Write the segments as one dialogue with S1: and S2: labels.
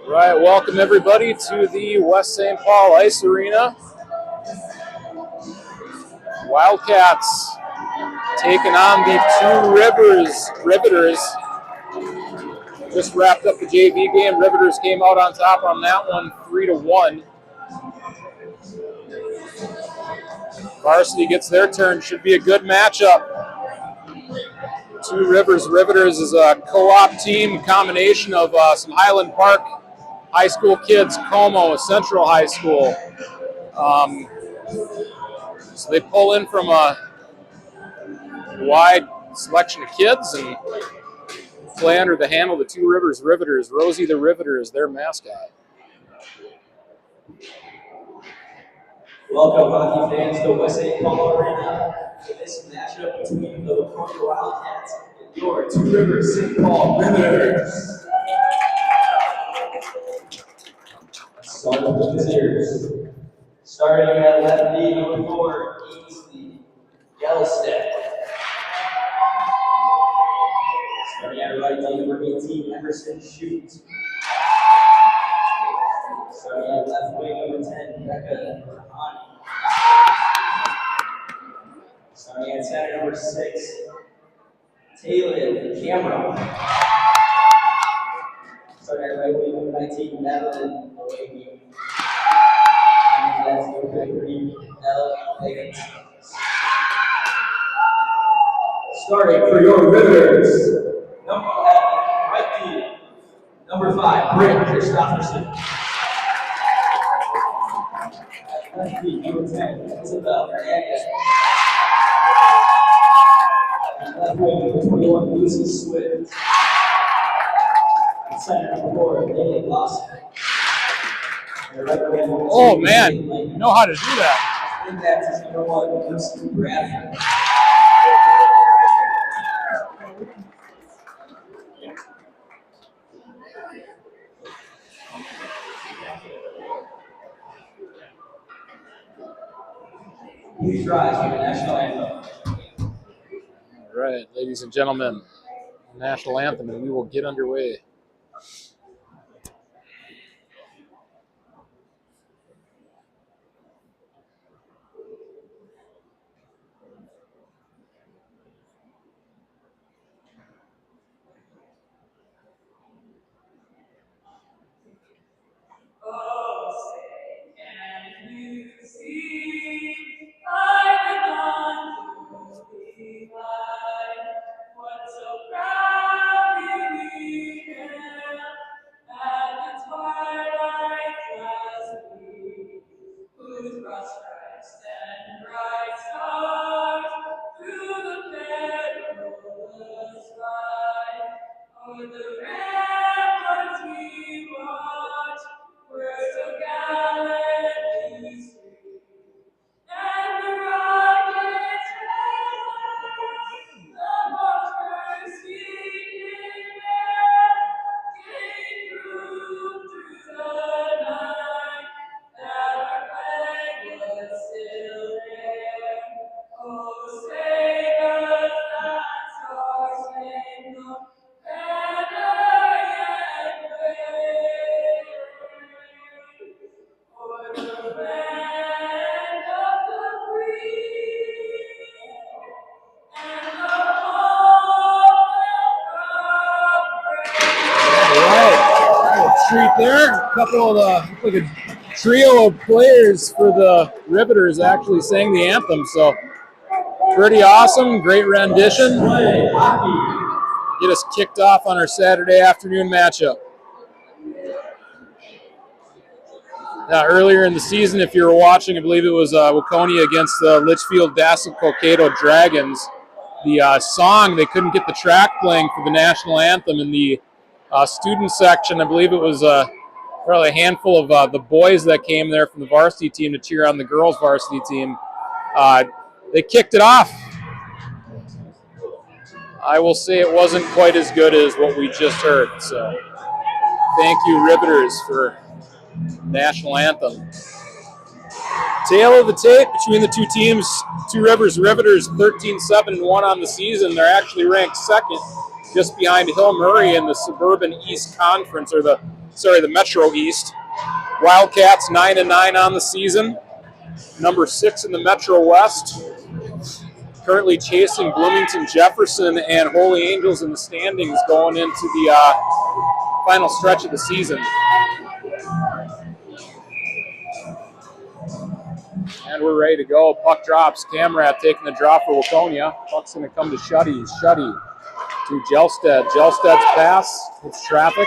S1: Right, welcome everybody to the West St. Paul Ice Arena. Wildcats taking on the Two Rivers Riveters. Just wrapped up the JV game. Riveters came out on top on that one, 3-1. Varsity gets their turn. Should be a good matchup. Two Rivers Riveters is a co-op team, combination of some Highland Park high school kids, Como Central High School. So they pull in from a wide selection of kids and play under the handle of the Two Rivers Riveters. Rosie the Riveter is their mascot.
S2: Welcome, hockey fans, to West St. Paul Arena for this matchup between the Waconia Wildcats and your Two Rivers St. Paul Riveters. Start with the visitors. Starting at left knee, number 4, Ainsley Gellstedt. Starting at right knee, number 18, Emerson Shute. Starting at left wing, number 10, Becca Rahani. Starting at center, number 6, Taylor Cameron. Starting at right wing, number 19, Madeline Away. And that's number 3, Elle Higgins. Starting for your Riveters, number right knee, number 5, Britt Christopherson. Left knee, number 10, Isabel Hernandez. Left wing, number 21, Lucy Swift. And center, number 4, David Lawson.
S1: Oh man, you know how to do that.
S2: And that's number 1, Lucy Bradford. Please rise for the national anthem.
S1: All right, ladies and gentlemen, national anthem, and we will get underway. There, a couple of like a trio of players for the Riveters actually sang the anthem, so pretty awesome, great rendition. Get us kicked off on our Saturday afternoon matchup. Now, earlier in the season, if you were watching, I believe it was Waconia against the Litchfield Dassel-Cokato Dragons. The song, they couldn't get the track playing for the national anthem in the student section. I believe it was probably a handful of the boys that came there from the varsity team to cheer on the girls' varsity team. They kicked it off. I will say it wasn't quite as good as what we just heard. So thank you, Riveters, for national anthem. Tail of the tape between the two teams. Two Rivers Riveters 13-7-1 on the season. They're actually ranked second just behind Hill Murray in the Suburban East Conference, or the Metro East. Wildcats 9-9 on the season, number 6 in the Metro West. Currently chasing Bloomington Jefferson and Holy Angels in the standings going into the final stretch of the season. And we're ready to go. Puck drops. Camrat taking the draw for Waconia. Puck's going to come to Shuddy. Shuddy to Gelstead. Gelstead's pass. It's traffic.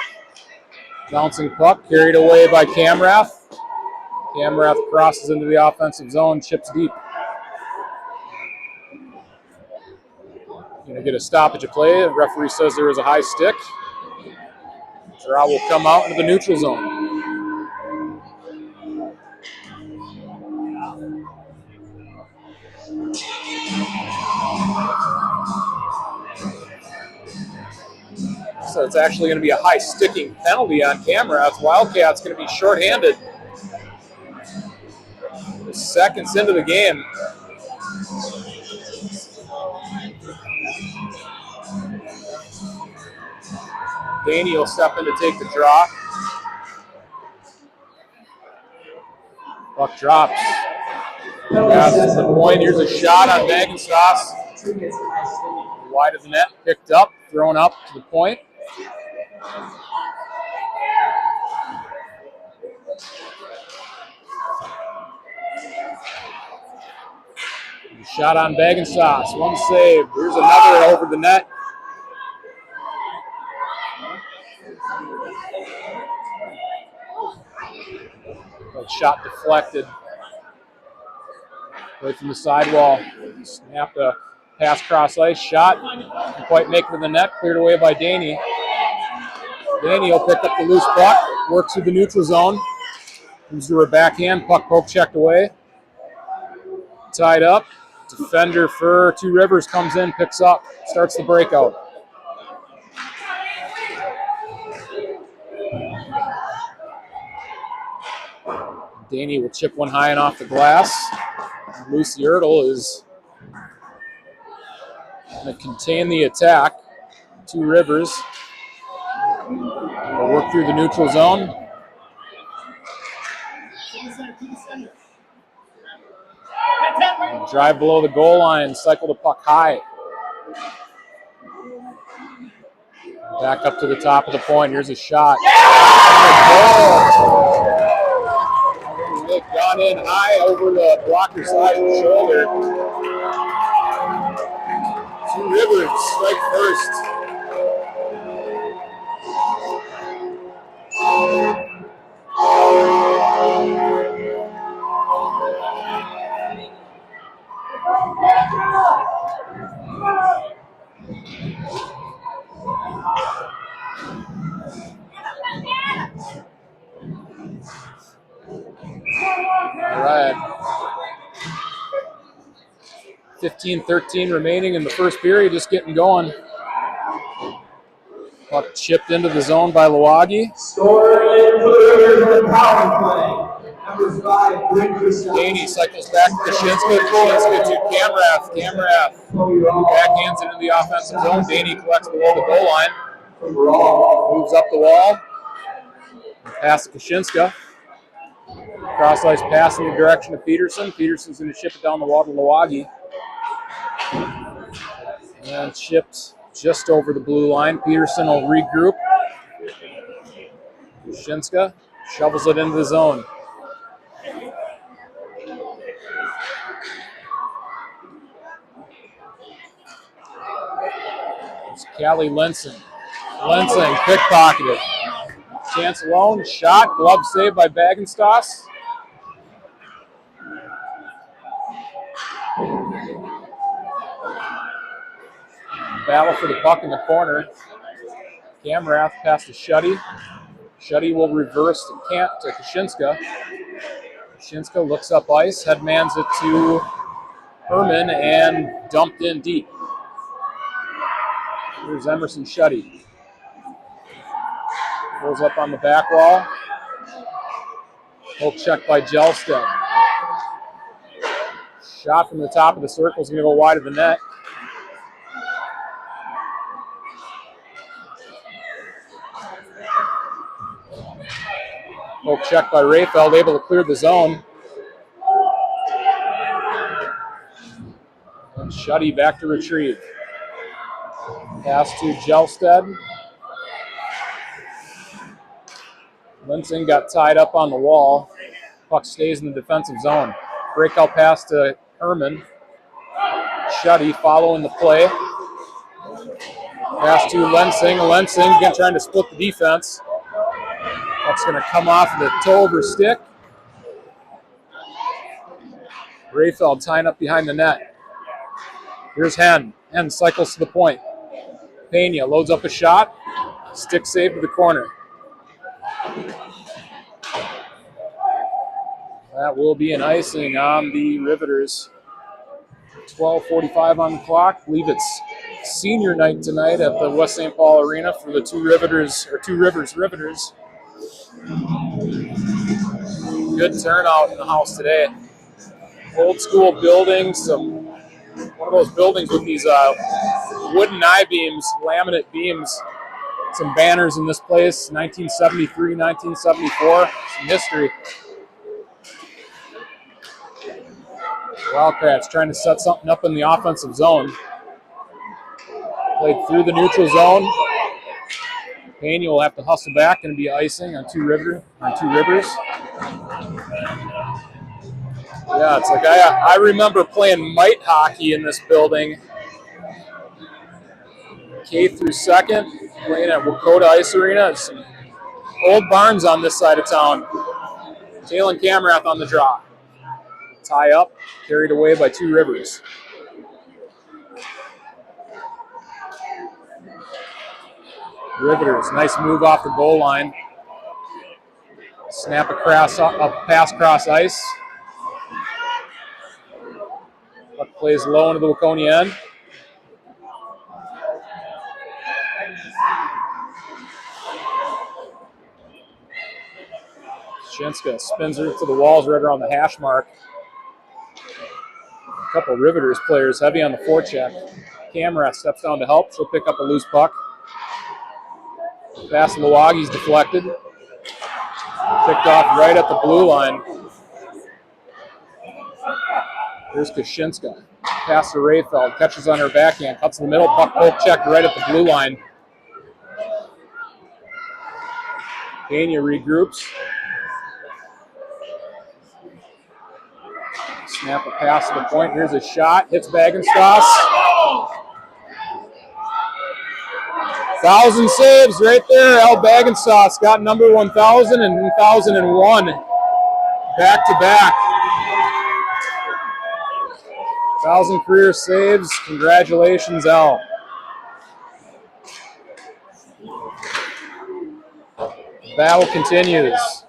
S1: Bouncing puck carried away by Camrath. Camrath crosses into the offensive zone, chips deep. Going to get a stoppage of play. The referee says there was a high stick. Draw will come out into the neutral zone. So it's actually going to be a high sticking penalty on Camrath. Wildcats going to be shorthanded. Seconds into the game. Danny will step in to take the draw. Puck drops. Passes the point. Here's a shot on Bagenstos. Wide of the net. Picked up. Thrown up to the point. Shot on Bagenstos. One save. Here's another over the net. Shot deflected. Right from the sidewall. Snapped a pass cross ice. Shot. Didn't quite make it to the net. Cleared away by Danny. Danny will pick up the loose puck. Works through the neutral zone. Comes to her backhand. Puck poke checked away. Tied up. Defender for Two Rivers comes in, picks up, starts the breakout. Danny will chip one high and off the glass. Lucy Ertl is going to contain the attack. Two Rivers will work through the neutral zone. Drive below the goal line, cycle the puck high. Back up to the top of the point. Here's a shot. They've gone in high over the blocker side of the shoulder. Two Rivers strike first. All right. 15-13 remaining in the first period, just getting going. Puck chipped into the zone by Lawagi.
S2: Scoring for the power play. Number 5,
S1: Danny cycles back to Kashinska. Kashinska to Camrath. Camrath backhands into the offensive zone. Danny collects below the goal line. Moves up the wall. Pass to Kashinska. Cross ice pass in the direction of Peterson. Peterson's going to chip it down the wall to Lawagi. And chipped just over the blue line. Peterson will regroup. Kashinska shovels it into the zone. It's Callie Lenson. Lenson pickpocketed. Chance alone. Shot. Glove saved by Bagenstos. Battle for the puck in the corner. Camrath pass to Shuddy. Shuddy will reverse to Kashinska. Kashinska looks up ice, headmans it to Herman, and dumped in deep. Here's Emerson Shuddy. Pulls up on the back wall. Poke check by Gelstead. Shot from the top of the circle is going to go wide of the net. Poke check by Rayfeld, able to clear the zone. And Shuddy back to retrieve. Pass to Gelsted. Linsing got tied up on the wall. Puck stays in the defensive zone. Breakout pass to Herman. Shuddy following the play. Pass to Lensing. Lensing again trying to split the defense. That's going to come off the toe over stick. Rayfeld tying up behind the net. Here's Hen. Hen cycles to the point. Pena loads up a shot. Stick save to the corner. That will be an icing on the Riveters. 12:45 on the clock. I believe it's senior night tonight at the West St. Paul Arena for the Two Rivers Riveters. Good turnout in the house today. Old school buildings, one of those buildings with these wooden I-beams, laminate beams. Some banners in this place, 1973, 1974, some history. Wildcats trying to set something up in the offensive zone. Played through the neutral zone. Pena will have to hustle back and be icing on Two Rivers. Yeah, it's like I remember playing mite hockey in this building. K through second, playing at Waconia Ice Arena. It's some old barns on this side of town. Jalen Camrath on the draw. Tie up, carried away by Two Rivers. Riveters, nice move off the goal line. Snap a pass cross ice. Puck plays low into the Waconia end. Shinska spins her to the walls right around the hash mark. A couple of Riveters players heavy on the forecheck. Camera steps down to help. She'll pick up a loose puck. Pass to Milwaukee's deflected. Picked off right at the blue line. Here's Kashinska. Pass to Rayfeld. Catches on her backhand. Cuts in the middle. Puck poke check right at the blue line. Pena regroups. Snap a pass to the point. Here's a shot. Hits Bagenstoss. 1,000 saves right there. Al Bagenstoss got number 1,000 and 1,001 back to back. 1,000 career saves. Congratulations, Al. Battle continues.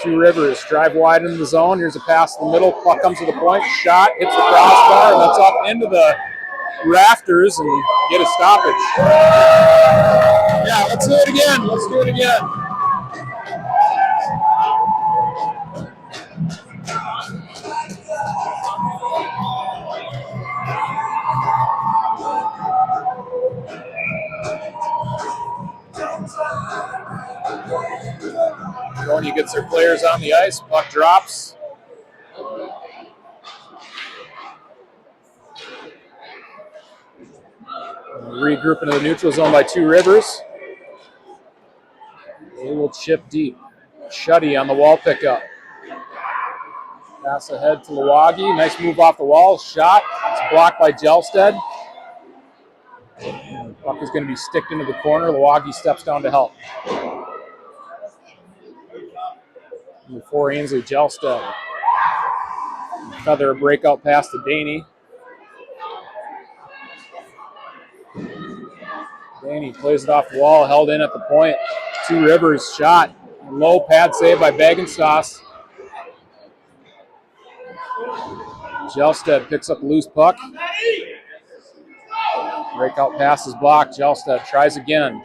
S1: Two Rivers drive wide into the zone. Here's a pass in the middle. Puck comes to the point. Shot hits the crossbar, and that's up into the rafters and get a stoppage. Yeah, let's do it again. Let's do it again. Waconia gets their players on the ice. Puck drops. Regroup into the neutral zone by Two Rivers. They will chip deep. Shuddy on the wall pickup. Pass ahead to Milwaukee. Nice move off the wall. Shot. It's blocked by Gelsted. Puck is going to be sticked into the corner. Milwaukee steps down to help. Before Ainsley, Gelsted. Feather a breakout pass to Daney. Daney plays it off the wall, held in at the point. Two Rivers shot. Low pad save by Bagenstoss. Gelsted picks up a loose puck. Breakout pass is blocked. Gelsted tries again.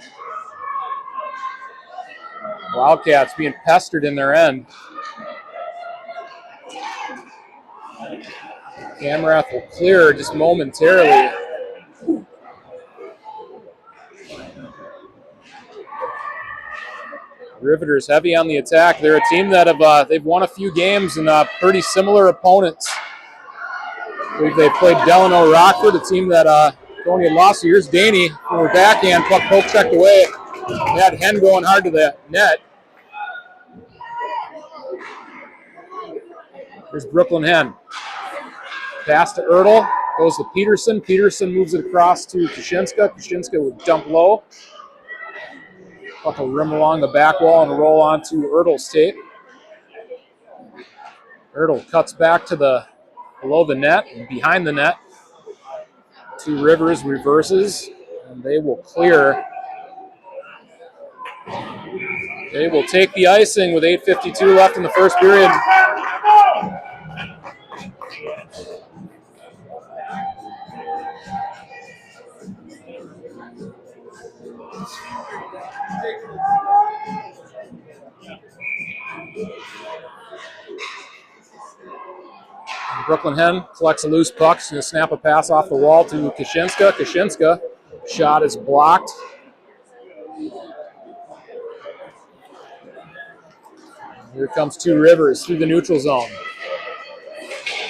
S1: Wildcats being pestered in their end. Camrath will clear just momentarily. Riveters heavy on the attack. They're a team that they've won a few games and pretty similar opponents. I believe they played Delano Rockford, a team that only had lost. So here's Daney from her backhand, puck poke checked away. They had Hen going hard to the net. Here's Brooklyn Hen. Pass to Ertl, goes to Peterson. Peterson moves it across to Kaczynska. Kaczynska would dump low. Puck will rim along the back wall and roll onto Ertl's tape. Ertl cuts back to below the net and behind the net. Two Rivers reverses, and they will clear. They will take the icing with 8:52 left in the first period. Brooklyn Hen collects a loose puck. She's going to snap a pass off the wall to Kaczynska. Kaczynska, shot is blocked. Here comes two Rivers through the neutral zone.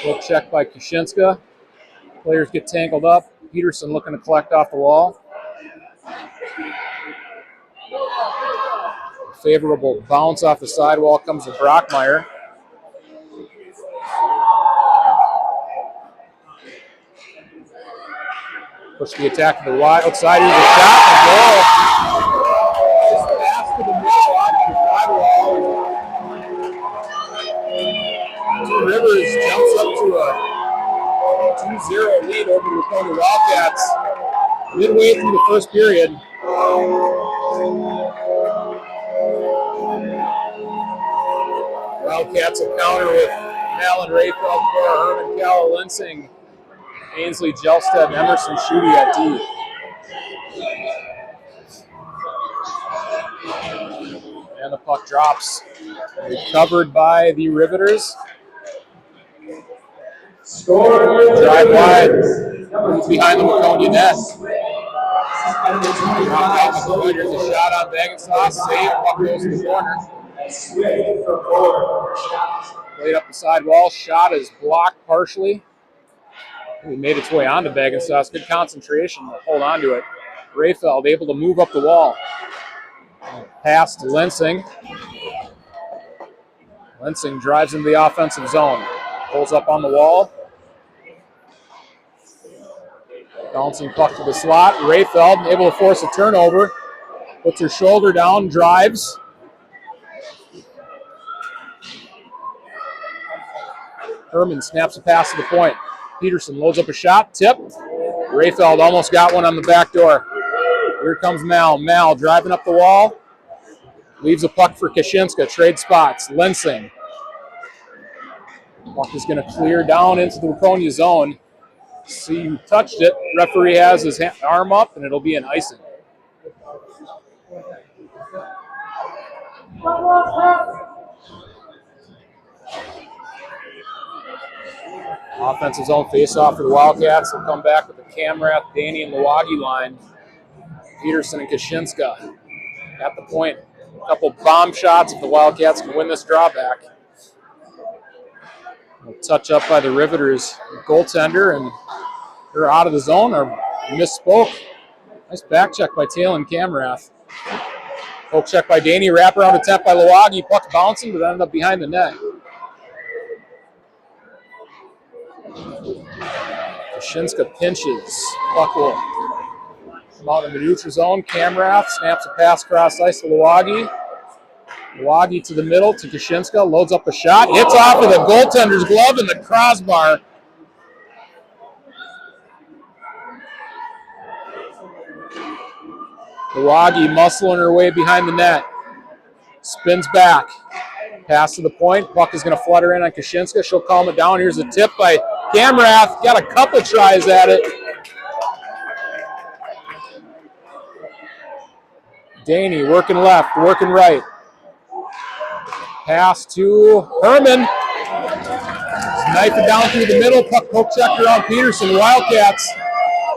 S1: Look check by Kaczynska. Players get tangled up. Peterson looking to collect off the wall. Favorable bounce off the sidewall comes to Brockmeyer. Push the attack to the wide outside. Here's a shot and goal. Just pass to the middle off the sidewall. Two Rivers jumps up to a 2-0 lead over the Waconia Wildcats midway through the first period. Wildcats will counter with Malin Rayfeld, Cora Herman, Cal Linsing, Ainsley Jelstead, and Emerson Schutte at D. And the puck drops. Recovered by the Riveters. Drive wide behind the Waconia net. There's a shot on Bagensauce. Save. Puck goes to the corner. Played up the sidewall. Shot is blocked partially. It made its way onto Bagensauce. Good concentration. Hold on to it. Rayfeld able to move up the wall. Pass to Linsing. Linsing drives into the offensive zone. Pulls up on the wall. Bouncing puck to the slot. Rayfeld able to force a turnover. Puts her shoulder down, drives. Herman snaps a pass to the point. Peterson loads up a shot, tip. Rayfeld almost got one on the back door. Here comes Mal. Mal driving up the wall. Leaves a puck for Kaczynska. Trade spots. Linsing. Puck is going to clear down into the Waconia zone. See who touched it. Referee has his arm up, and it'll be an icing. Offensive zone face-off for the Wildcats. They'll come back with the Camrath, Daney, and Milwaukee line. Peterson and Kaczynska at the point. A couple bomb shots if the Wildcats can win this drawback. A touch up by the Riveters goaltender, and they're out of the zone or misspoke. Nice back check by Taylor and Camrath. Poke check by Daney, wraparound attempt by Milwaukee. Puck bouncing, but ended up behind the net. Kaczynska pinches. Puck will come out in the neutral zone. Camrath snaps a pass across ice to Milwaukee. Milwaukee to the middle to Kaczynska. Loads up a shot. Hits off of the goaltender's glove in the crossbar. Milwaukee muscling her way behind the net. Spins back. Pass to the point. Puck is going to flutter in on Kaczynska. She'll calm it down. Here's a tip by Camrath. Got a couple tries at it. Daney working left, working right. Pass to Herman. Knife it down through the middle. Puck poke check around Peterson. Wildcats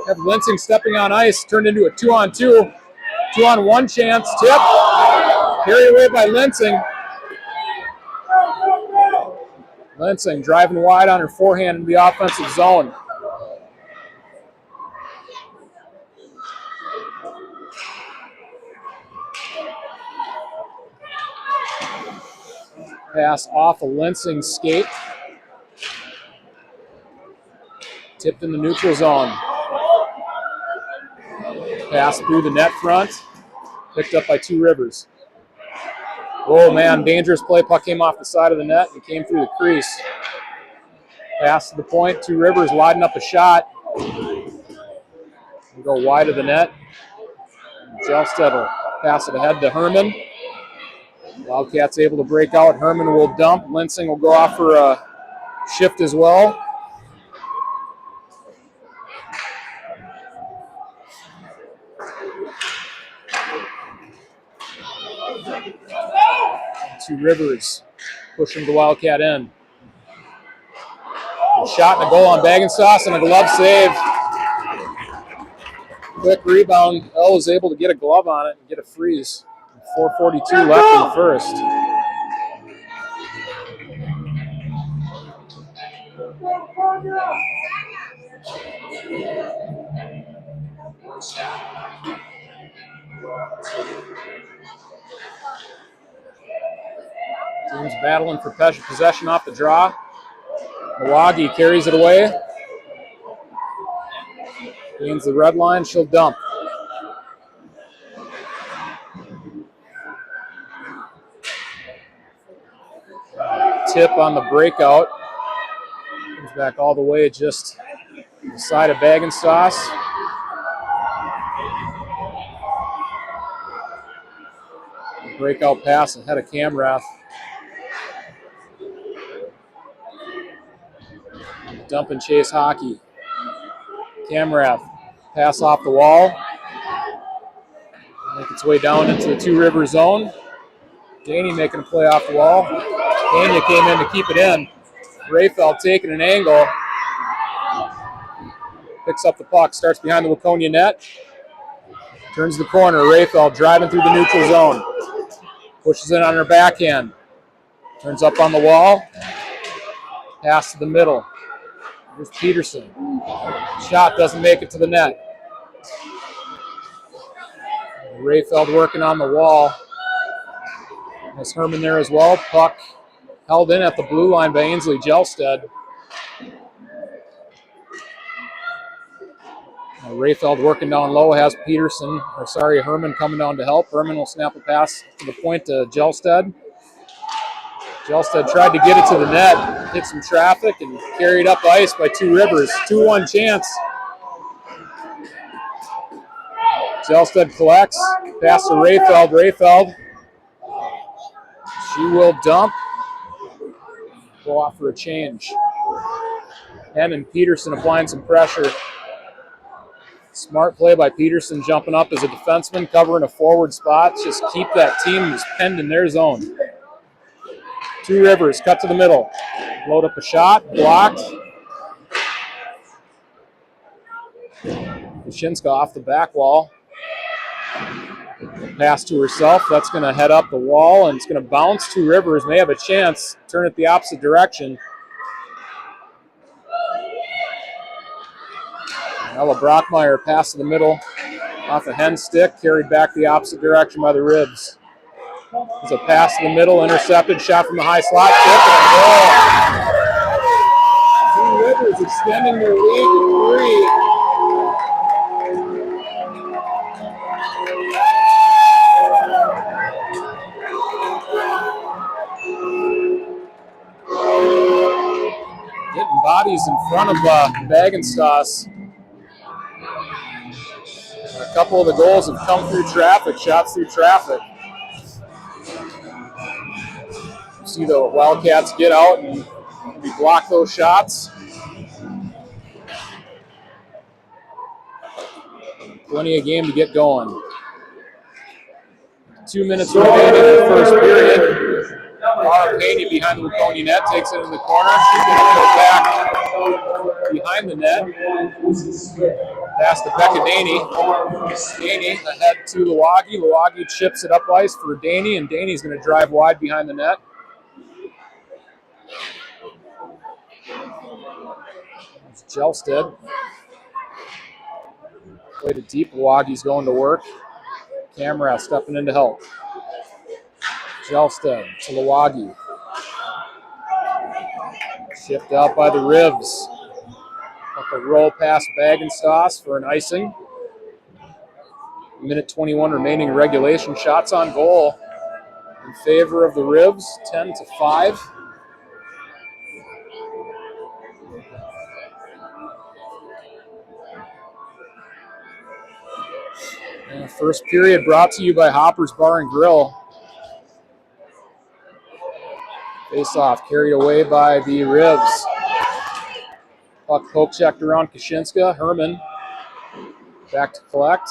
S1: have Linsing stepping on ice. Turned into a 2-on-2. 2-on-1 chance. Tip. Carried away by Lensing. Lensing driving wide on her forehand in the offensive zone. Pass off a Lensing skate. Tipped in the neutral zone. Pass through the net front. Picked up by Two Rivers. Oh man, dangerous play. Puck came off the side of the net and came through the crease. Pass to the point. Two Rivers lining up a shot. We'll go wide of the net. Jelstead will pass it ahead to Herman. Wildcats able to break out. Herman will dump. Lensing will go off for a shift as well. Two Rivers pushing the Wildcat in. A shot and a goal on Bagensauce and a glove save. Quick rebound. Elle was able to get a glove on it and get a freeze. 4:42 left in the first. Teams battling for possession off the draw. Milwaukee carries it away. Gains the red line. She'll dump. Tip on the breakout. Comes back all the way just the side of Bagensauce. Breakout pass ahead of Camrath. Dump and chase hockey. Camrath. Pass off the wall. Make its way down into the Two River zone. Daney making a play off the wall. Dania came in to keep it in. Rayfeld taking an angle. Picks up the puck. Starts behind the Waconia net. Turns the corner. Rayfeld driving through the neutral zone. Pushes it on her backhand. Turns up on the wall. Pass to the middle. Here's Peterson. Shot doesn't make it to the net. Rayfeld working on the wall. There's Herman there as well. Puck held in at the blue line by Ainsley Jelstead. Rayfeld working down low has Herman coming down to help. Herman will snap a pass to the point to Jelstead. Jelstead tried to get it to the net, hit some traffic, and carried up ice by Two Rivers. 2-1 chance. Jelstead collects, pass to Rayfeld. Rayfeld, she will dump. Go off for a change. And Peterson applying some pressure. Smart play by Peterson, jumping up as a defenseman, covering a forward spot. Just keep that team pinned in their zone. Two Rivers, cut to the middle. Load up a shot, blocked. Kushinska off the back wall. Pass to herself, that's going to head up the wall, and it's going to bounce. Two Rivers may have a chance, turn it the opposite direction. Ella Brockmeyer pass to the middle off a hen stick, carried back the opposite direction by the ribs. There's a pass to the middle, intercepted, shot from the high slot, tip, and a goal. Two Rivers extending their lead to 3. Getting bodies in front of Bagensauce. A couple of the goals have come through traffic, shots through traffic. See the Wildcats get out and maybe block those shots. Plenty of game to get going. 2 minutes remaining in the first period. Mara Pena behind the Waconia net takes it in the corner. She's going to go back behind the net. Pass to Becca Daney. Daney ahead to Lawagi. Lawagi chips it up ice for Daney, and Daney's going to drive wide behind the net. It's Jelsted. Played it deep. Lawagi's going to work. Camera stepping in to help. Jelsted to Lawagi. Shipped out by the Rivs. Got the roll past Bagenstoss for an icing. Minute 21 remaining regulation. Shots on goal in favor of the Rivs, 10-5. And the first period brought to you by Hopper's Bar and Grill. Face-off carried away by the Rivs. Puck poke checked around Kaczynska. Herman back to collect.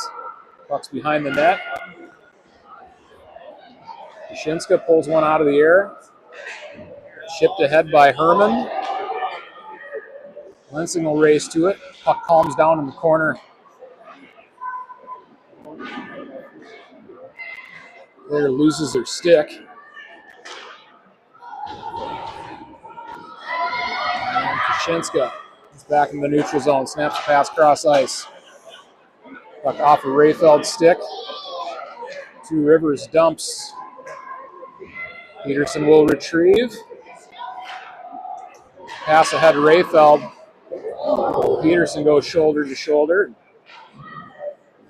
S1: Puck's behind the net. Kaczynska pulls one out of the air. Shipped ahead by Herman. Lansing will race to it. Puck calms down in the corner. Player loses their stick. And Kaczynska is back in the neutral zone. Snaps the pass cross ice. Puck off of Rayfeld's stick. Two Rivers dumps. Peterson will retrieve. Pass ahead to Rayfeld. Peterson goes shoulder to shoulder.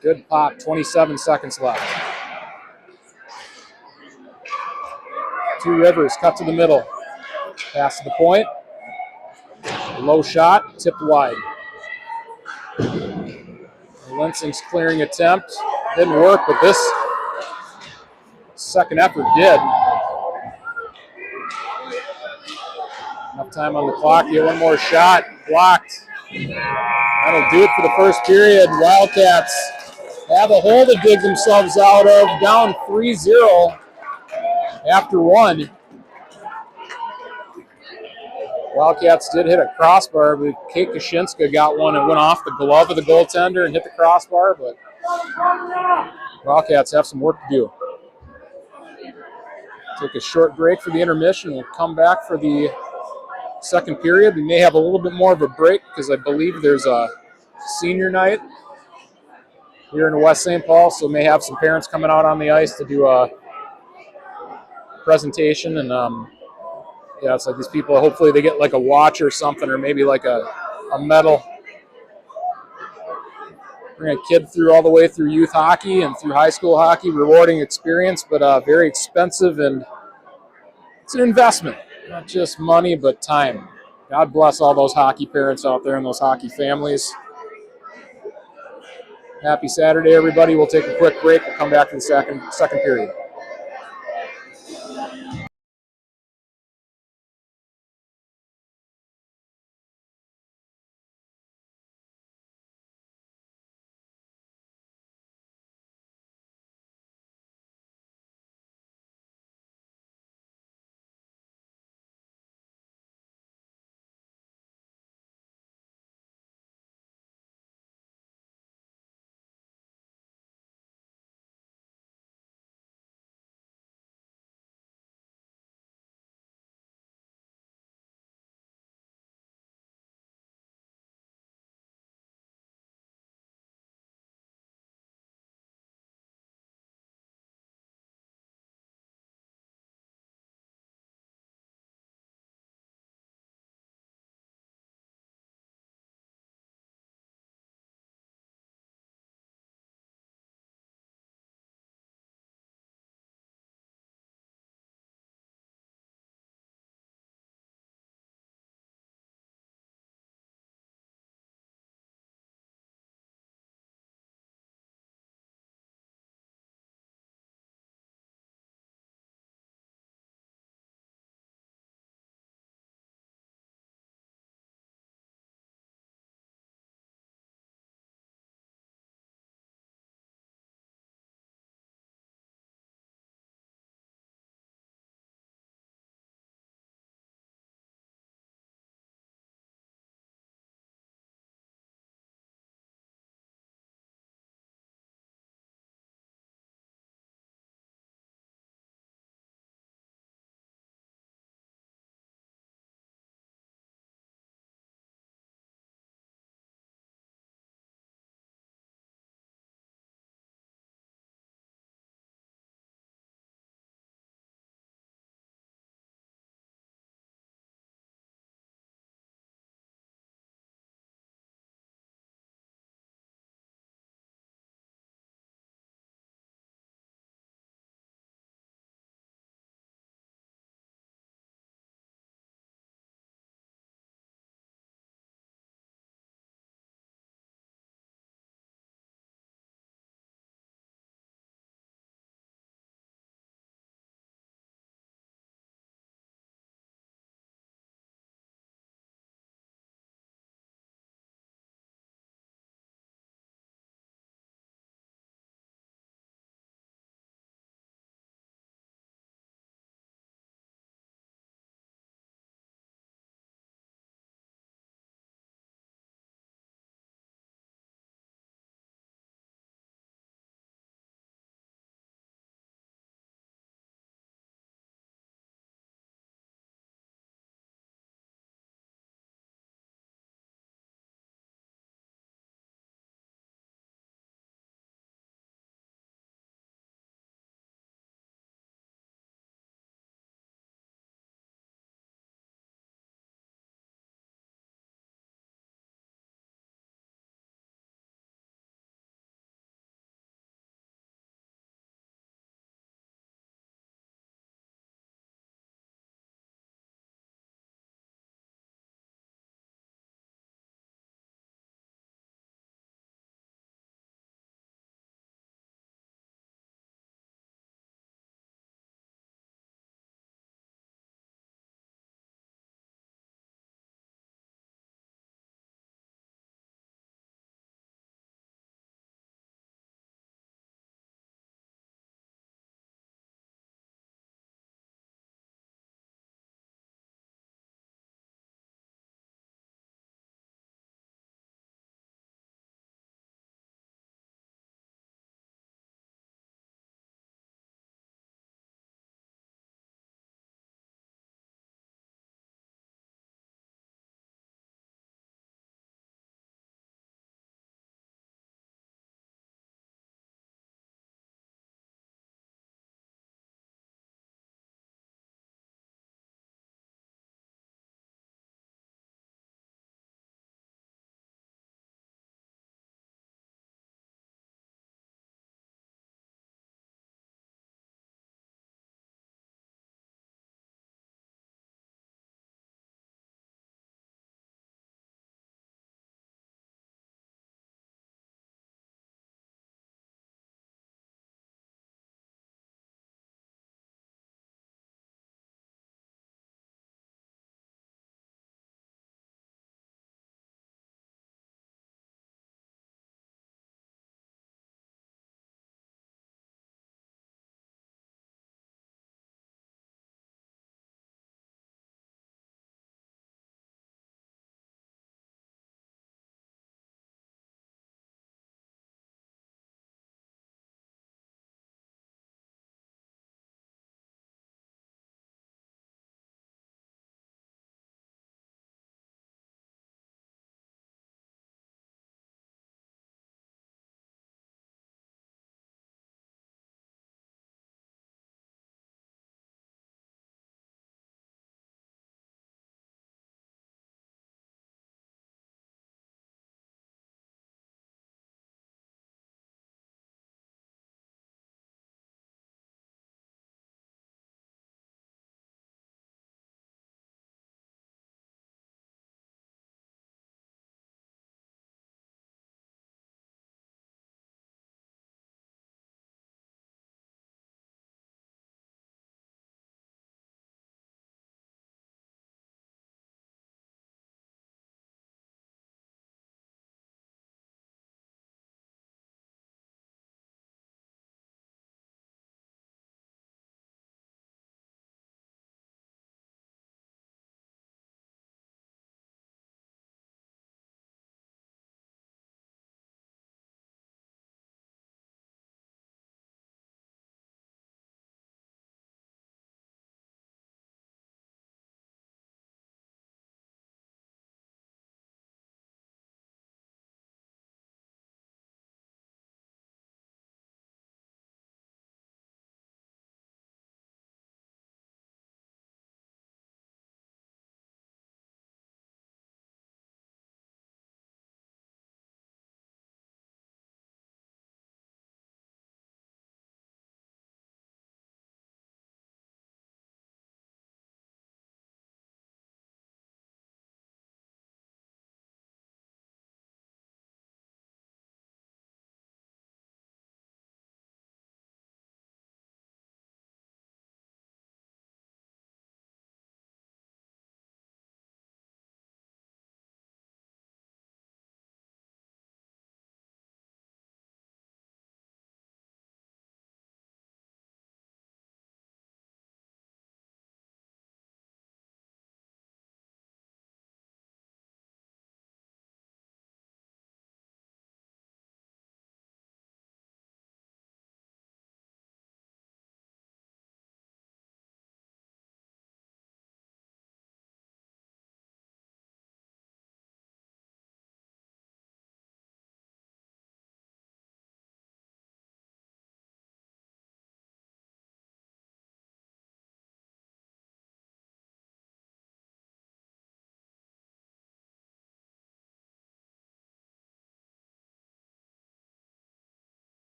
S1: Good pop, 27 seconds left. Two Rivers cut to the middle. Pass to the point. Low shot, tipped wide. Lansing's clearing attempt. Didn't work, but this second effort did. Enough time on the clock. Get one more shot. Blocked. That'll do it for the first period. Wildcats have a hole to dig themselves out of. Down 3-0 after one. Wildcats did hit a crossbar, but Kate Kaczynska got one that went off the glove of the goaltender and hit the crossbar, but Wildcats have some work to do. Take a short break for the intermission. We'll come back for the second period. We may have a little bit more of a break because I believe there's a senior night here in West St. Paul, so may have some parents coming out on the ice to do a presentation. And yeah, it's like these people, hopefully they get like a watch or something, or maybe like a medal. Bring a kid through all the way through youth hockey and through high school hockey, rewarding experience, but very expensive, and it's an investment, not just money, but time. God bless all those hockey parents out there and those hockey families. Happy Saturday, everybody. We'll take a quick break. We'll come back to the second period.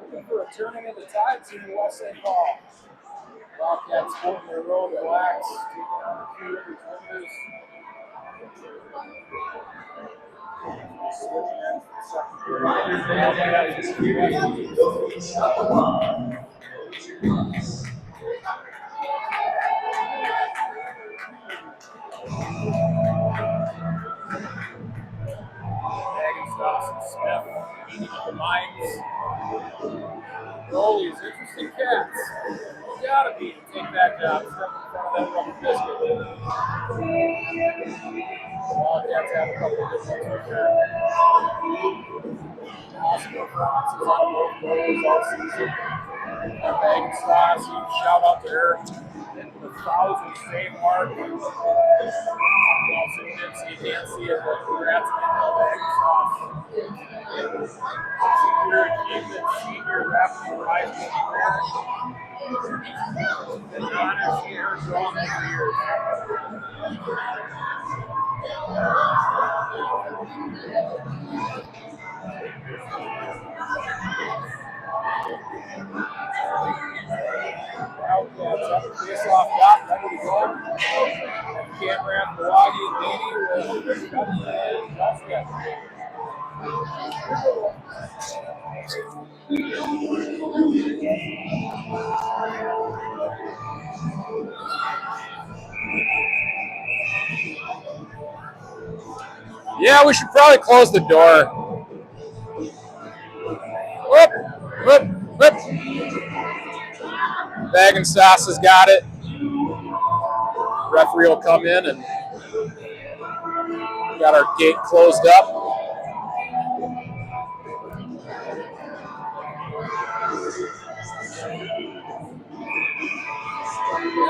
S1: Looking for a turning of the tides here in West St. Paul. Wildcats sporting their road blacks, taking on the Two Rivers Winders. Switching in for the second Dawson Smith eating up the minds. Goalies, interesting cats. Gotta be to take that job, step in front of that rubber biscuit. Wildcats have a couple of good ones for sure. Awesome performances on both goals all season. Megan Stoss, huge shout out to her. And the 1,000 save mark. You also did see, you can't see it, but congrats again to Megan Stoss. Senior achievement, senior rapidly rising career. Been on her senior strong for years. Wildcats up the face-off dot, ready to go. Cameron, Milwaukee, and Danny with Shelton and Jessica. Yeah, we should probably close the door. Whoop, whoop, whoop. Bag and Sauce has got it. Referee will come in and got our gate closed up.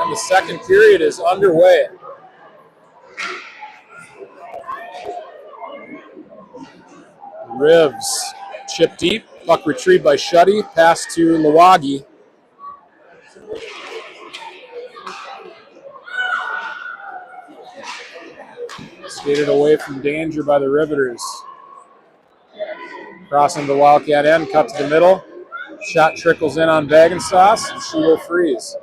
S1: And the second period is underway. Rivs chip deep, puck retrieved by Shuddy, pass to Milwaukee. Skated away from danger by the Riveters. Crossing the Wildcat end, cut to the middle. Shot trickles in on Bagensauce, and she will freeze.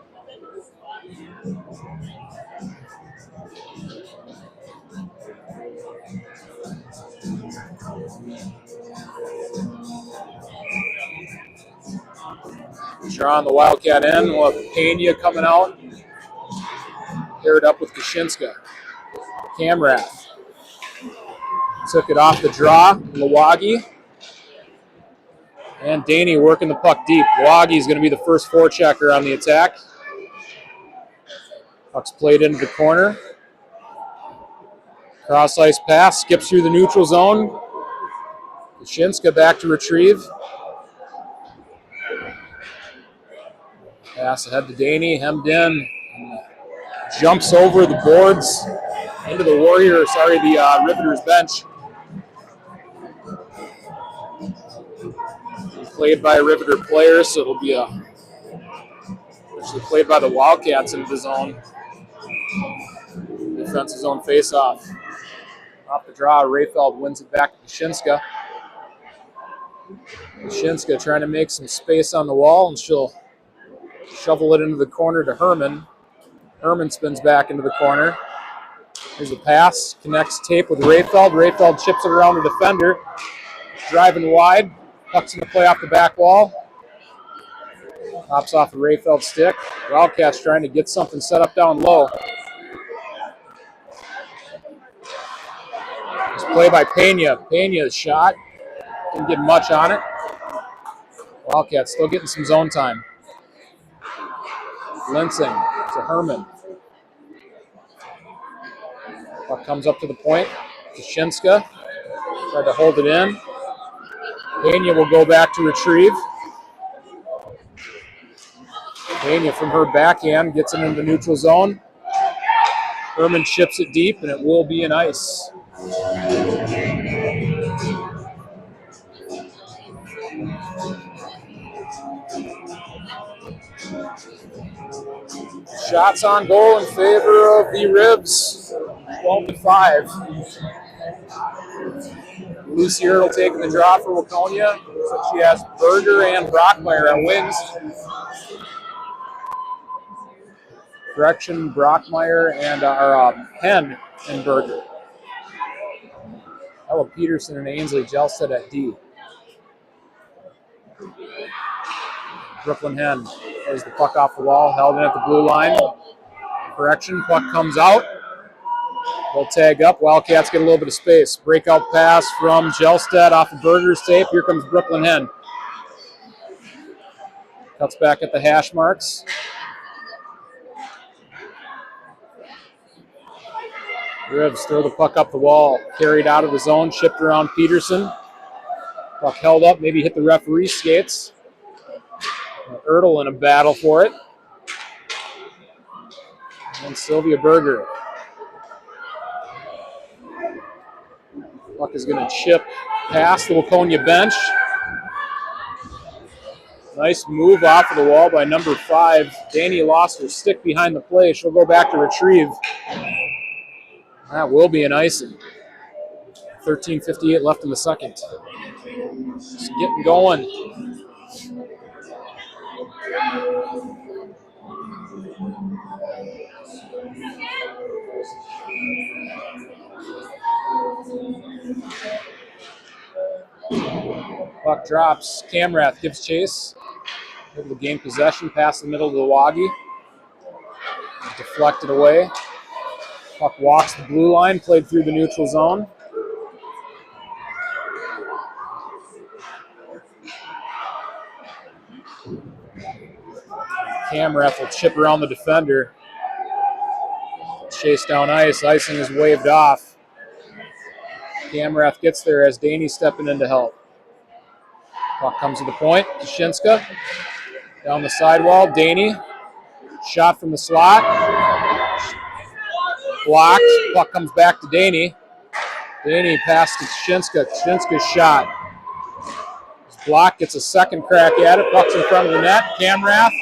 S1: Draw on the Wildcat end. We'll have Pena coming out. Paired up with Kaczynska. Camrath took it off the draw. Milwaukee. And Daney working the puck deep. Milwaukee is going to be the first forechecker on the attack. Puck's played into the corner. Cross ice pass, skips through the neutral zone. Kaczynska back to retrieve. Pass ahead to Daney, hemmed in. Jumps over the boards into the the Riveters bench. Played by a Riveter player, so it'll be actually played by the Wildcats into the zone. Defensive zone face-off. Off the draw, Rayfeld wins it back to Kaczynska. Kaczynska trying to make some space on the wall, and she'll shovel it into the corner to Herman. Herman spins back into the corner. Here's a pass, connects tape with Rayfeld. Rayfeld chips it around the defender. Driving wide, pucks in the play off the back wall. Pops off the Rayfeld stick. Wildcats trying to get something set up down low. It's play by Pena. Pena's shot. Didn't get much on it. Wildcats still getting some zone time. Linsing to Herman. Puck comes up to the point. Kaczynska tried to hold it in. Pena will go back to retrieve. Pena from her backhand gets it into the neutral zone. Herman chips it deep, and it will be an ice. Shots on goal in favor of the Ribs, 12-5. Lucy Ertl taking the draw for Waconia. So she has Berger and Brockmeyer on wings. Correction, Brockmeyer and Penn and Berger. Ella Peterson and Ainsley Jelstead at D. Brooklyn Hen plays the puck off the wall, held in at the blue line. Correction, puck comes out. They'll tag up. Wildcats get a little bit of space. Breakout pass from Jelstead off of Berger's tape. Here comes Brooklyn Hen. Cuts back at the hash marks. Rivs throw the puck up the wall. Carried out of the zone, shipped around Peterson. Puck held up, maybe hit the referee's skates. Ertl in a battle for it. And Sylvia Berger. Puck is going to chip past the Waconia bench. Nice move off of the wall by number 5. Danny lost her stick behind the play. She'll go back to retrieve. That will be an icing. 13:58 left in the second. Just getting going. Puck drops. Camrath gives chase. Able to gain possession past the middle of the Waggy. Deflected away. Puck walks the blue line, played through the neutral zone. Camrath will chip around the defender. Chase down ice. Icing is waved off. Camrath gets there as Daney stepping in to help. Puck comes to the point. Kashinska down the sidewall. Daney. Shot from the slot. Blocked. Puck comes back to Daney. Daney passed to Kashinska. Kashinska's shot. His block gets a second crack at it. Puck's in front of the net. Camrath.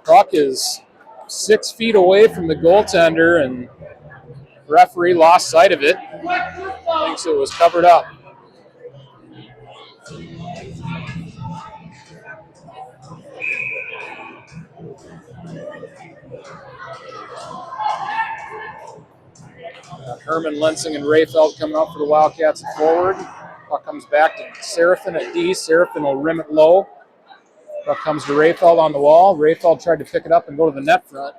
S1: Puck is 6 feet away from the goaltender, and the referee lost sight of it. Thinks it was covered up. Herman, Lensing, and Rayfeld coming up for the Wildcats at forward. Puck comes back to Seraphin at D. Seraphin will rim it low. Puck comes to Rayfeld on the wall. Rayfeld tried to pick it up and go to the net front.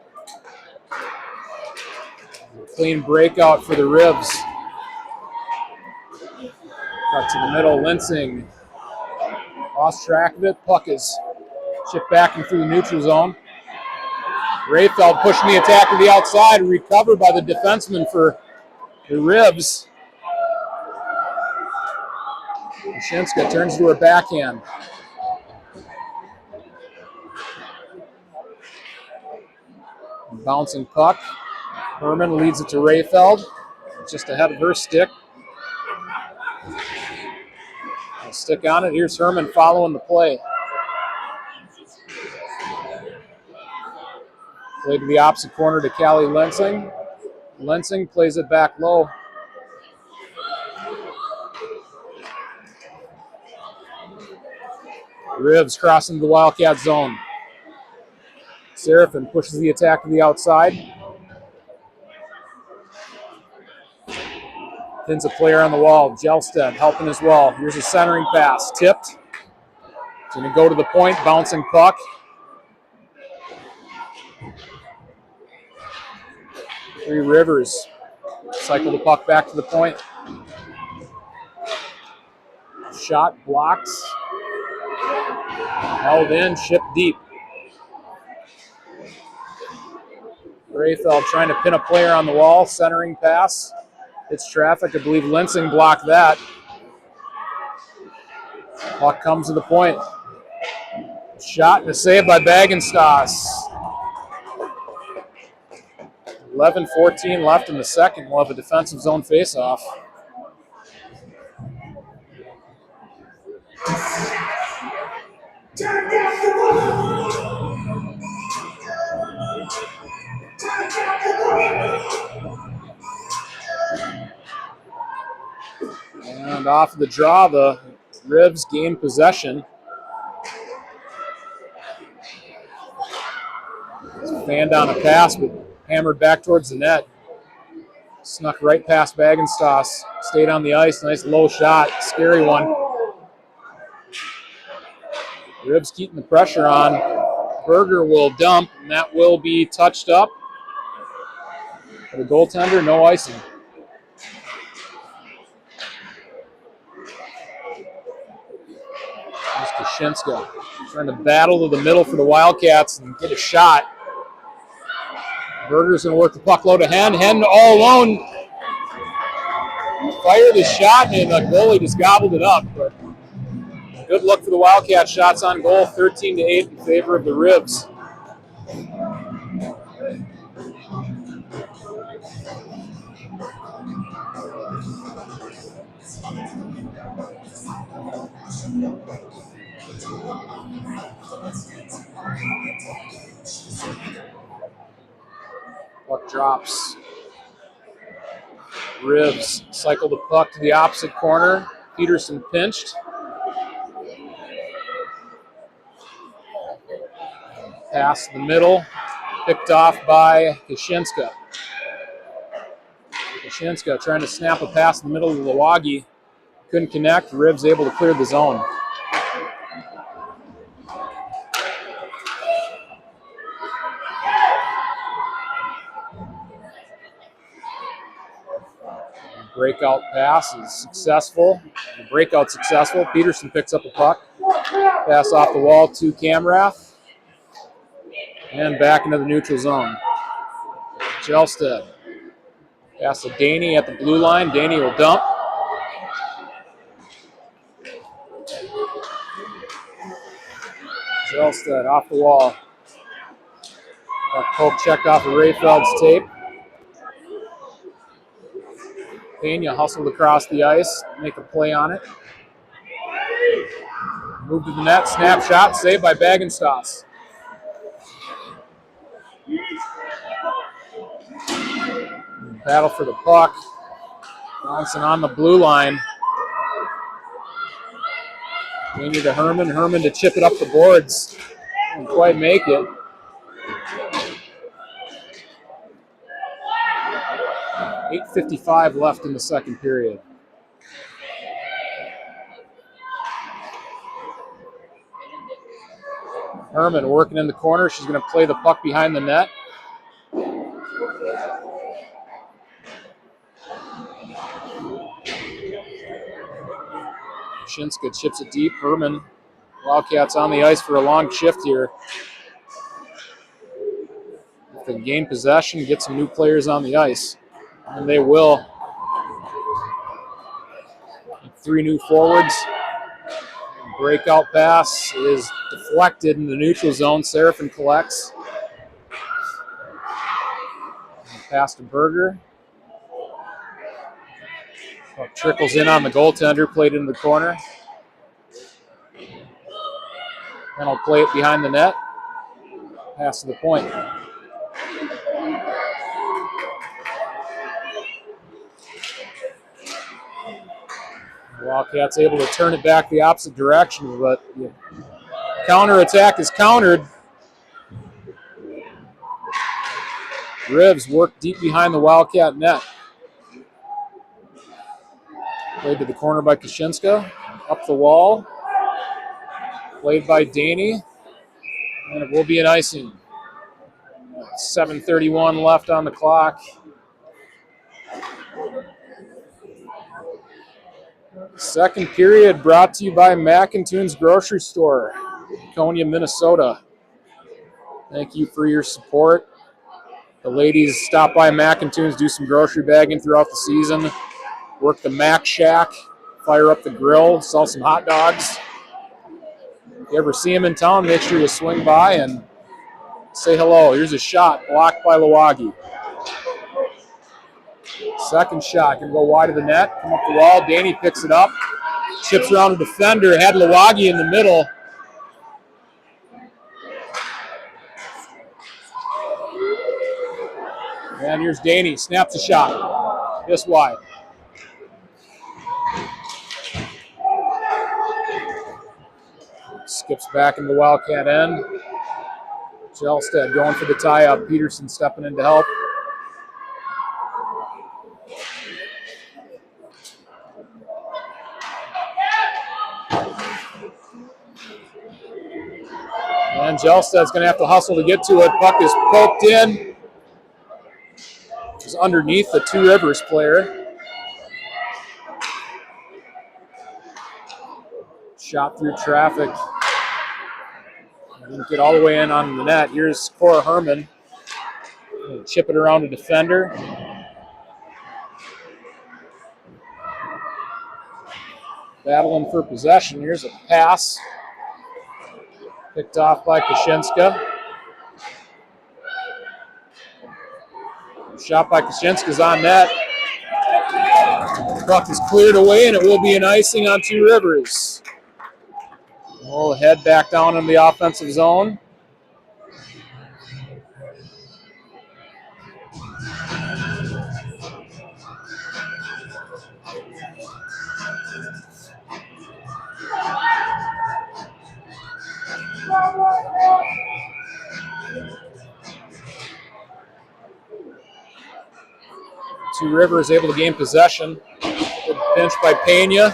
S1: Clean breakout for the Ribs. Cut to the middle. Lensing lost track of it. Puck is chipped back and through the neutral zone. Rayfeld pushing the attack to the outside. Recovered by the defenseman for the Ribs. Kashinska turns to her backhand. Bouncing puck. Herman leads it to Rayfeld. Just ahead of her stick. Stick on it. Here's Herman following the play. Play to the opposite corner to Callie Lensing. Lensing plays it back low. Ribs crossing the Wildcat zone. Seraphin pushes the attack to the outside. Pins a player on the wall. Jelstead helping as well. Here's a centering pass. Tipped. It's going to go to the point. Bouncing puck. Three Rivers. Cycle the puck back to the point. Shot blocked. Held in. Shipped deep. Rayfeld trying to pin a player on the wall. Centering pass. It's traffic. I believe Lensing blocked that. Puck comes to the point. Shot and a save by Bagenstos. 11:14 left in the second. We'll have a defensive zone faceoff.
S2: Turn down the volume.
S1: And off of the draw, the Rivs gain possession. Fanned on a pass, but hammered back towards the net. Snuck right past Bagenstos. Stayed on the ice. Nice low shot. Scary one. Rivs keeping the pressure on. Berger will dump, and that will be touched up. For the goaltender, no icing. Here's Kashinska trying to battle to the middle for the Wildcats and get a shot. Berger's going to work the puck low to Hen. Hen all alone. Fired his shot, and the goalie just gobbled it up. But good look for the Wildcats. Shots on goal, 13-8 in favor of the Rivs. Puck drops. Rivs cycle the puck to the opposite corner. Peterson pinched. Pass in the middle. Picked off by Kashinska. Kashinska trying to snap a pass in the middle of Lawagi. Couldn't connect. Rivs able to clear the zone. Breakout pass is successful. The breakout successful. Peterson picks up a puck. Pass off the wall to Camrath. And back into the neutral zone. Jelstead. Pass to Daney at the blue line. Daney will dump. Jelstead off the wall. Poke checked off of Rayfeld's tape. Pena hustled across the ice, make a play on it. Move to the net, snapshot, saved by Bagenstos. Battle for the puck. Bouncing on the blue line. Pena to Herman, Herman to chip it up the boards. Didn't quite make it. .8:55 left in the second period. Herman working in the corner. She's going to play the puck behind the net. Shinska chips it deep. Herman, Wildcats on the ice for a long shift here. If they gain possession, get some new players on the ice. And they will. 3 new forwards. Breakout pass is deflected in the neutral zone. Seraphin collects. Pass to Berger. Puck trickles in on the goaltender, played into the corner. Then I'll play it behind the net. Pass to the point. Wildcats able to turn it back the opposite direction, but the counterattack is countered. Rivs work deep behind the Wildcat net. Played to the corner by Kashinska. Up the wall. Played by Daney. And it will be an icing. 7:31 left on the clock. Second period brought to you by McIntoons Grocery Store, Waconia, Minnesota. Thank you for your support. The ladies stop by McIntoons, do some grocery bagging throughout the season, work the Mac Shack, fire up the grill, sell some hot dogs. If you ever see them in town, make sure you swing by and say hello. Here's a shot blocked by Lawagi. Second shot, gonna go wide of the net, come up the wall. Daney picks it up, chips around a defender, had Lawagi in the middle. And here's Daney, snaps a shot, just wide. skips back into the Wildcat end. Jelstad going for the tie-up. Peterson stepping in to help. And Jelstad's going to have to hustle to get to it. Puck is poked in. It's underneath the Two Rivers player. Shot through traffic. Didn't get all the way in on the net. Here's Cora Herman. Chip it around a defender. Battling for possession. Here's a pass. Picked off by Kaczynska. Shot by Kaczynska's on net. Puck is cleared away, and it will be an icing on Two Rivers. We'll head back down in the offensive zone. Two Rivers able to gain possession. Good pinch by Pena.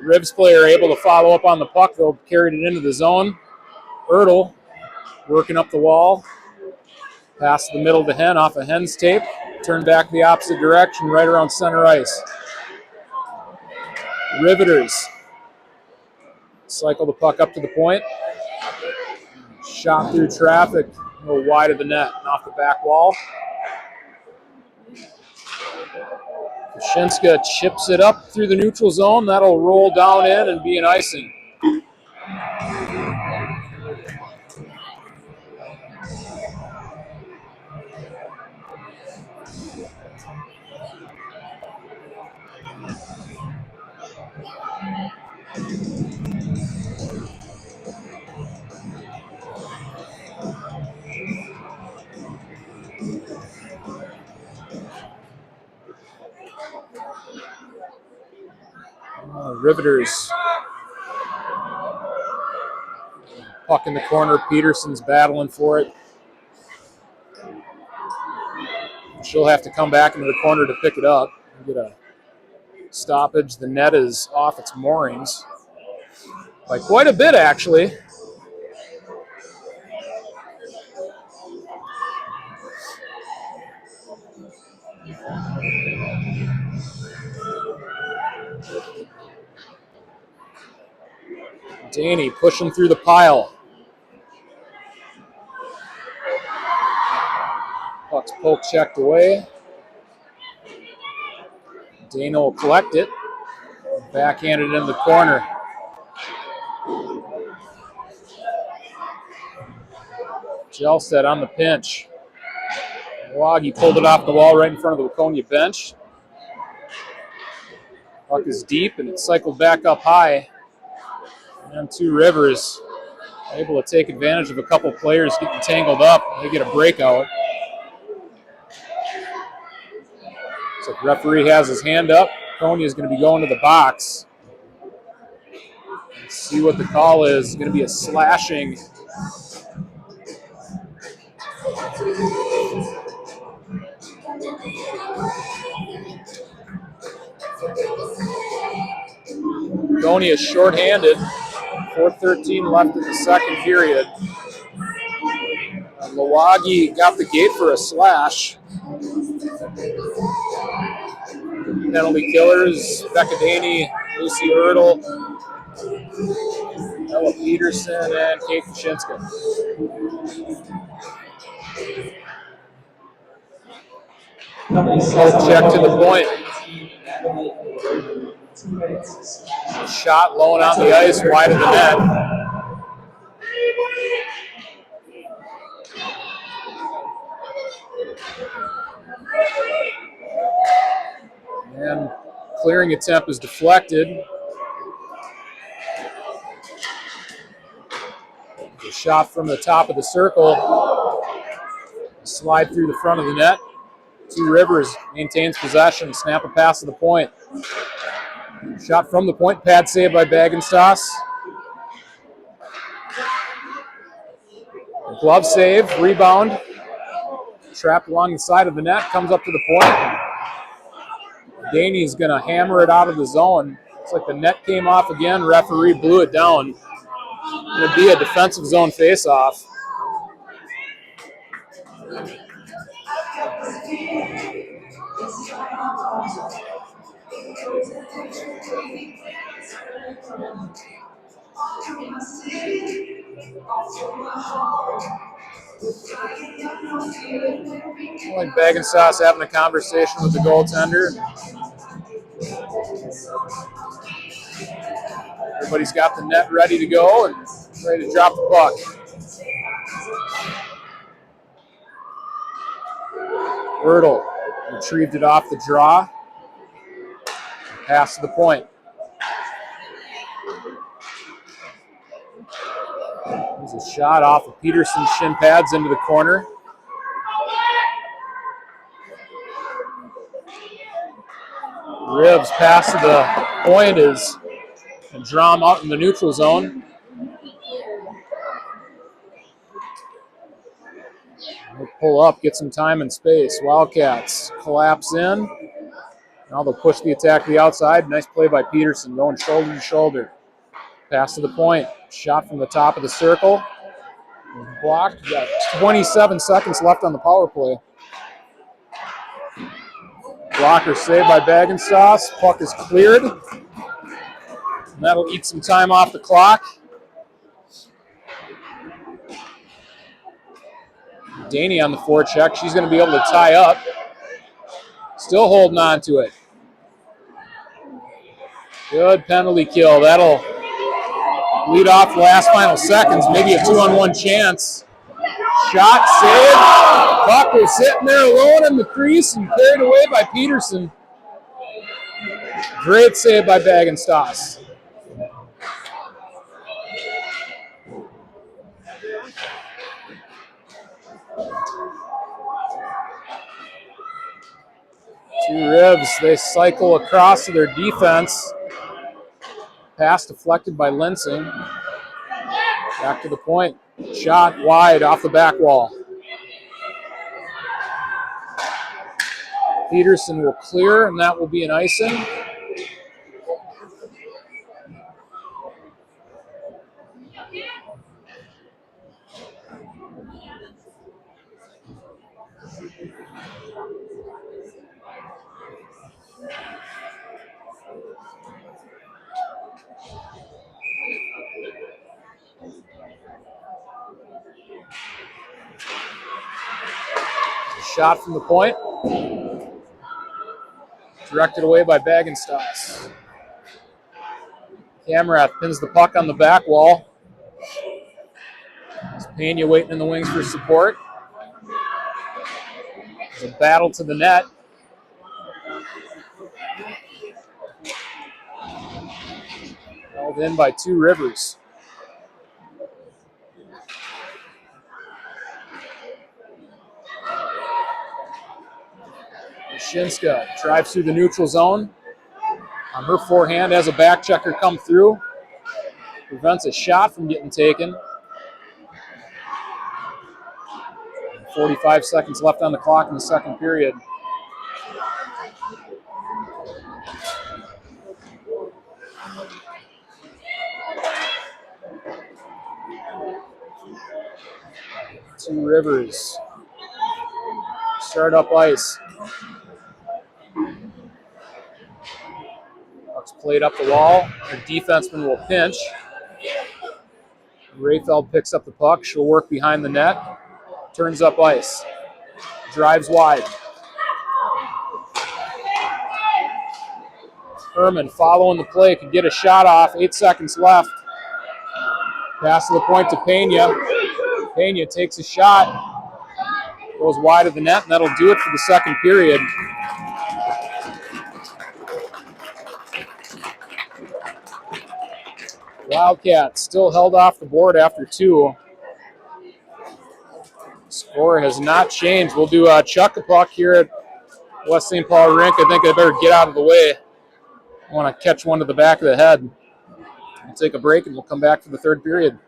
S1: Rivs player able to follow up on the puck, though, carried it into the zone. Ertl working up the wall. Pass the middle to Hen off of Hen's tape. Turn back the opposite direction, right around center ice. Riveters cycle the puck up to the point. Shot through traffic, a little wide of the net and off the back wall. Kaczynska chips it up through the neutral zone. That'll roll down in and be an icing. Riveters. Puck in the corner. Peterson's battling for it. She'll have to come back into the corner to pick it up and get a stoppage. The net is off its moorings by quite a bit, actually. Daney pushing through the pile. Puck's poke checked away. Dana will collect it. Backhanded in the corner. Jelstad on the pinch. Waggy pulled it off the wall right in front of the Waconia bench. Puck is deep and it's cycled back up high. And Two Rivers able to take advantage of a couple players getting tangled up. They get a breakout. So the referee has his hand up. Waconia is going to be going to the box. Let's see what the call is. It's going to be a slashing. Waconia is shorthanded. 4:13 left in the second period. Milwaukee got the gate for a slash. Penalty killers, Becca Daney, Lucy Ertl, Ella Peterson, and Kate Kaczynska. Check to the point. Shot low on the ice, wide of the net. And clearing attempt is deflected. A shot from the top of the circle. Slide through the front of the net. Two Rivers maintains possession. Snap a pass to the point. Shot from the point. Pad save by Bagenstos. Glove save, rebound. Trapped along the side of the net, comes up to the point. Daney's going to hammer it out of the zone. Looks like the net came off again. Referee blew it down. It'll be a defensive zone faceoff. Like Bag and Sauce having a conversation with the goaltender. Everybody's got the net ready to go and ready to drop the puck. Ertl retrieved it off the draw. Pass to the point. There's a shot off of Peterson's shin pads into the corner. Ribs pass to the point is and draw him out in the neutral zone. They'll pull up, get some time and space. Wildcats collapse in. Now they'll push the attack to the outside. Nice play by Peterson, going shoulder to shoulder. Pass to the point. Shot from the top of the circle. Blocked. We've got 27 seconds left on the power play. Blocker saved by Bag and Sauce. Puck is cleared. And that'll eat some time off the clock. Daney on the forecheck. She's going to be able to tie up. Still holding on to it. Good penalty kill. That'll lead off the last final seconds. Maybe a 2-on-1 chance. Shot, save. Puck was sitting there alone in the crease and carried away by Peterson. Great save by Bag and Sauce. Two Ribs, they cycle across to their defense. Pass deflected by Linsing. Back to the point. Shot wide off the back wall. Peterson will clear, and that will be an icing. Shot from the point. Directed away by Bag and Sauce. Camerath pins the puck on the back wall. There's Pena waiting in the wings for support. There's a battle to the net. Held in by Two Rivers. Shinska drives through the neutral zone. On her forehand, has a back checker come through. Prevents a shot from getting taken. 45 seconds left on the clock in the second period. Two Rivers. Start up ice. Puck's played up the wall. Their defenseman will pinch. Rayfeld picks up the puck. She'll work behind the net. Turns up ice. Drives wide. Herman following the play. Could get a shot off. 8 seconds left. Pass to the point to Pena. Pena takes a shot. Goes wide of the net, and that'll do it for the second period. Wildcats still held off the board after 2. Score has not changed. We'll do a chuck-a-puck here at West St. Paul Rink. I think I better get out of the way. I want to catch one to the back of the head. We'll take a break, and we'll come back for the third period.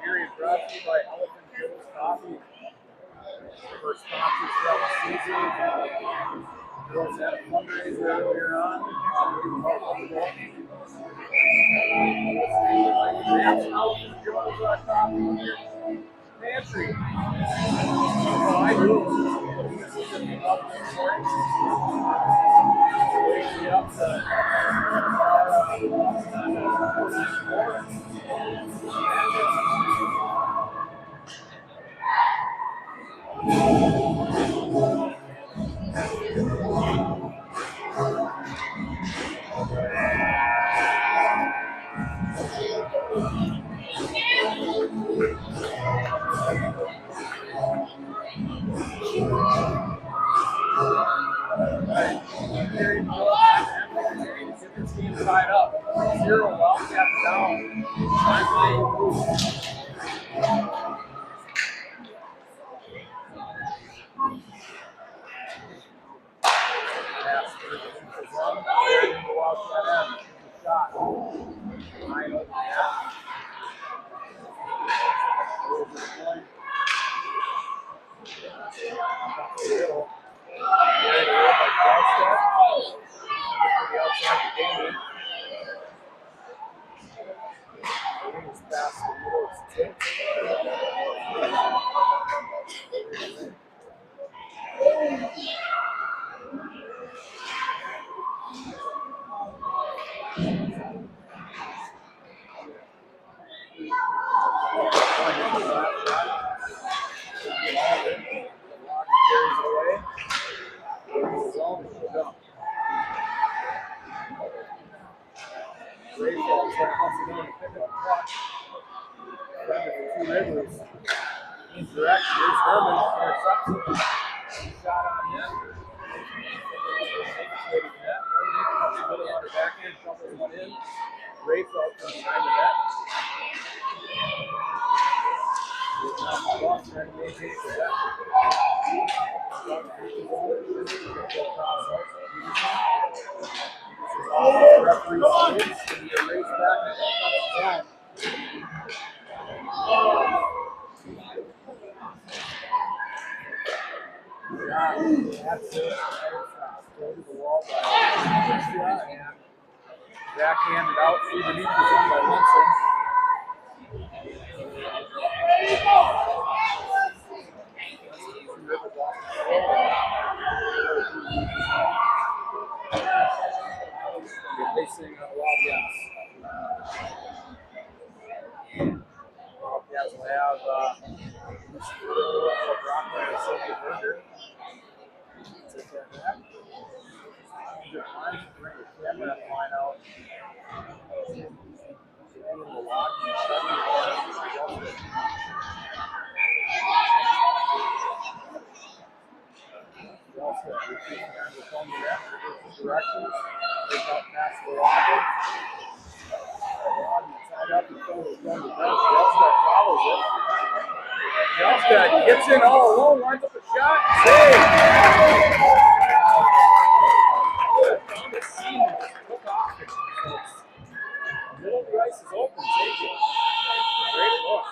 S1: Series brought to you by Elephant Hills Coffee. First sponsors throughout the season. Girls had a fundraiser earlier on. That's Elephant Hills Coffee Pantry. Well, I do. Wake me up to tied up. 0 Wildcat down. Backhanded out through the knee position by Linson. Replacing Wildcats. Wildcats will have Brockman and Sylvia Berger. Take that back. Good line. Bring the camera line out. Directions. They got past the water. Tied up and going to the bench. Delstead follows it. Delstead gets in all alone, lines up a shot. Save! Found a seam and just took off. Middle of the ice is open. Take it. Great look.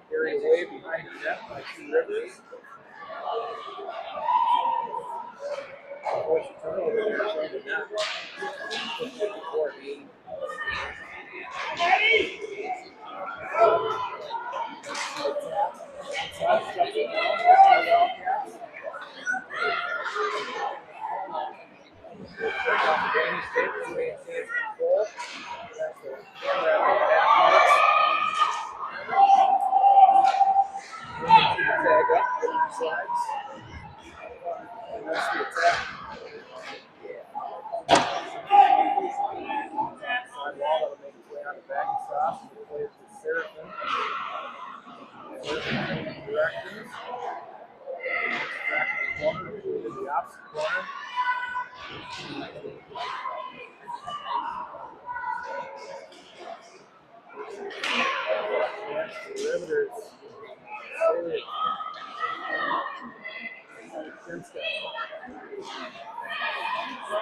S1: Carry away behind the net by 2 Rivers. Force a turnover there from the net. 54 lead. Tap. Tap.
S2: And that's the attack. Side wall that'll make its way on the back and stop. Plays with Seraphin. Seraphin changing directions. Back in the corner, to the opposite corner. Chance for the Riveters. Save. Sinska.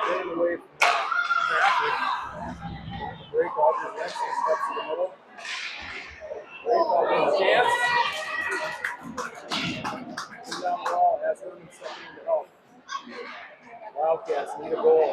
S2: Staying away from traffic. Break off his next steps to the middle. Break off his chance. Down the wall, has Herman stepping in to help. Wildcats need a goal.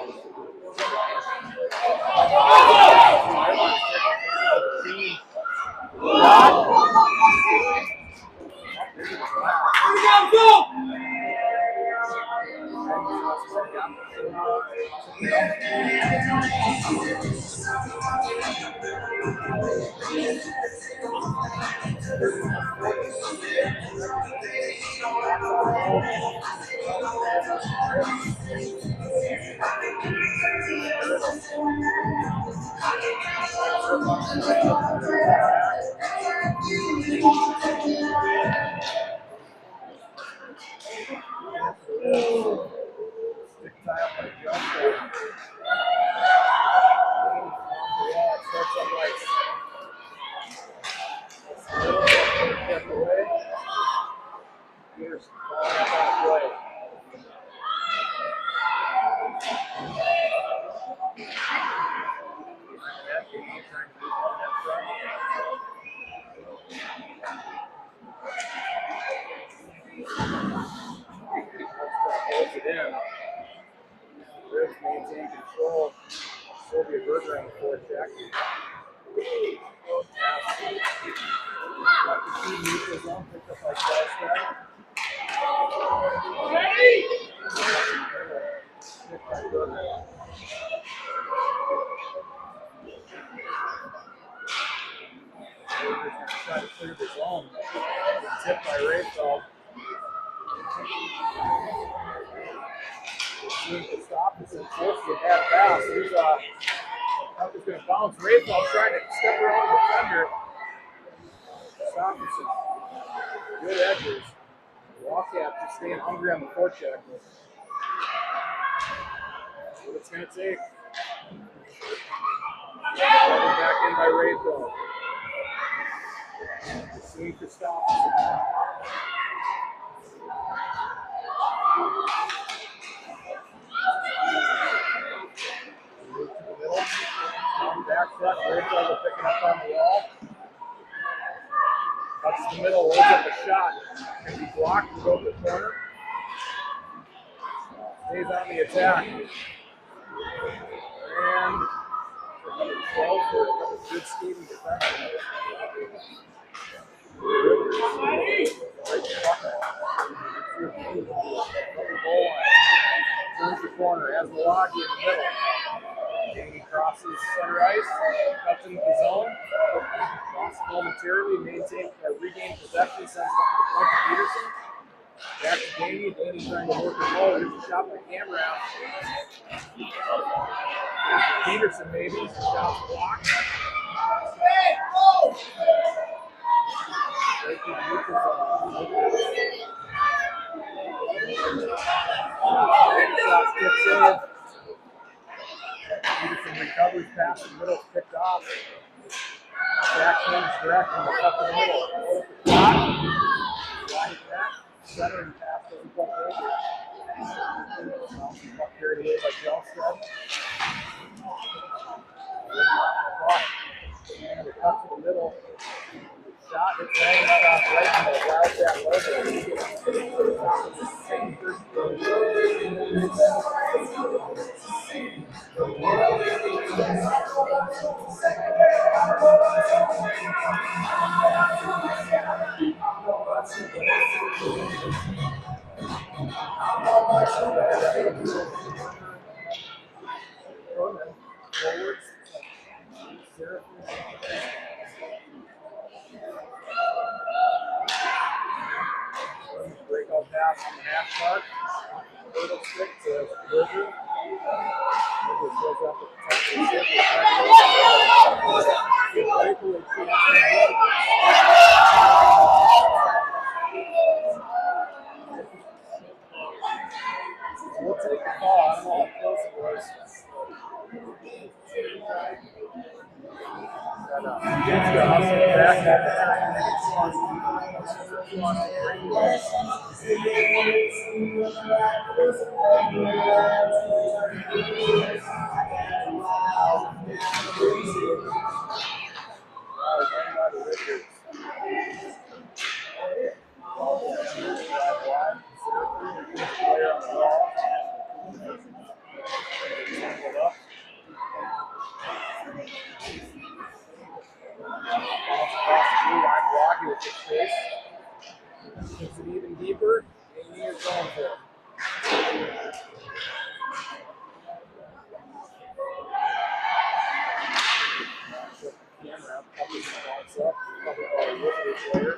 S2: Ribs maintain control. Sylvia Berger on the forecheck. Got the team neutral zone picked up by Shellstad. Picked by Berger. Berger's going to try to clear the zone. Tipped by Rayfeld. Seeing to stop this and force the bad pass. Here's Puck is going to bounce. Rayfeld trying to step around the defender. Stopperson. Good edges. Wildcat just staying hungry on the forecheck. That's what it's going to take. Back in by Rayfeld. Seeing to stop. Move to the middle. On back front. Rayfeld will pick it up on the wall. Cuts the middle, loads up a shot. Can be blocked and go to the corner. Stays on the attack. And for number 12 for a good skating defense. Turns the corner, has Milwaukee in the middle. He crosses center ice, cuts into the zone. Crosses momentarily, regains possession, sends it up to the point to Peterson. Back to Daney. Daney's trying to work the ball. Here's a shot by Cameron. Peterson maybe. Shot's blocked. Right through the neutral zone. Shots get saved. Peterson recovers, pass in the middle, picked off. Back change direction, up to the middle. Shot. Right back. Centering pass doesn't come over. Puck carried away by Shellstad. And it comes to the middle. Shot, it's hanging shot right in the Wildcat Forwards. Breakout pass from the half mark. Little stick to River. River goes up at the top of the circle. Breakaway pass from River. We'll take the ball. I don't know how close it was. Kids got hustled back. With his face. Gets it even deeper, and he is going for it. Camera up, couple of spots up, couple of Waconia player.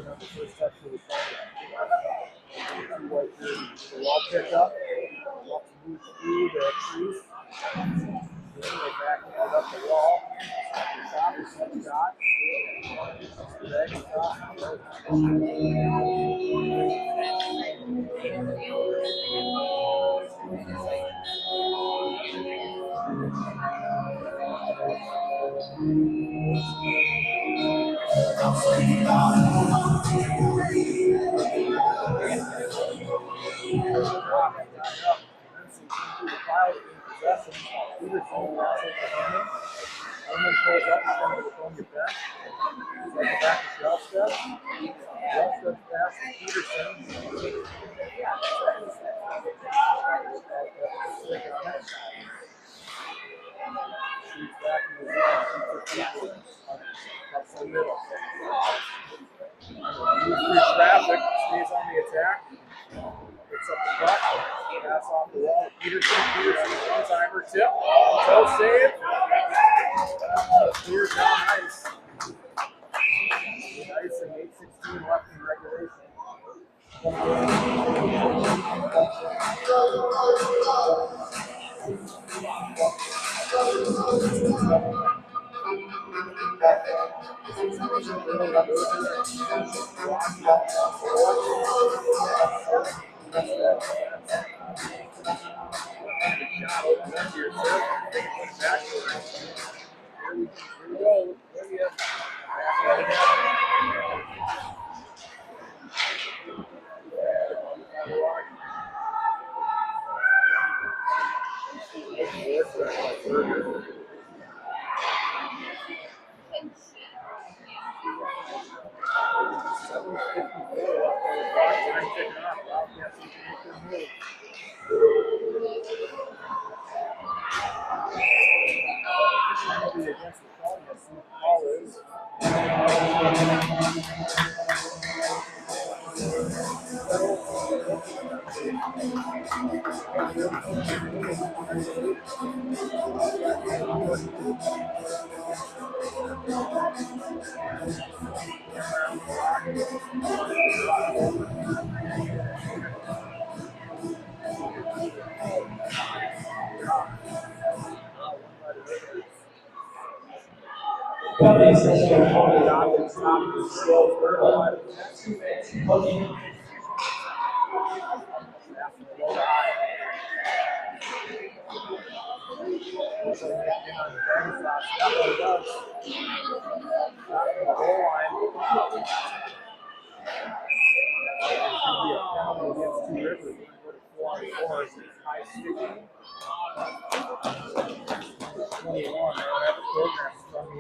S2: The first touch of the the wall pick up, walk move through the trees. They back it up the wall. Top is one shot. Leg top. Herman pulls up in front of the Waconia bench. He's at the back of Shell Step. Shell Step pass to Peterson. Shoots back in the zone. Up the middle. Moves through traffic. Stays on the attack. Picks up the puck. Pass off the wall to Peterson. Peterson, one-timer tip. Toe save. Clear down ice. With icing, 8:16 left in regulation. Here we go. Against the call, yes, the call is.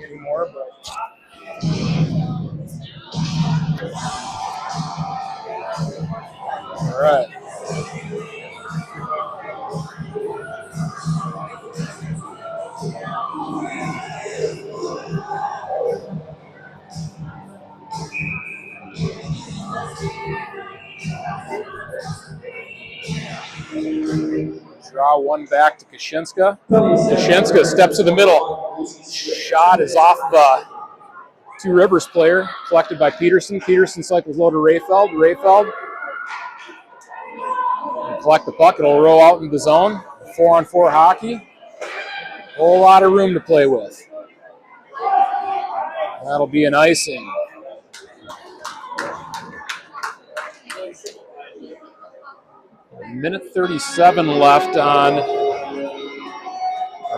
S2: Anymore, but all right. Draw one back to Kashinska. Kashinska steps to the middle. Shot is off the
S1: Two Rivers player, collected by Peterson. Peterson cycles low to Rayfeld. Rayfeld will collect the puck. It'll roll out into the zone. 4-on-4 hockey. Whole lot of room to play with. That'll be an icing. Minute 37 left on,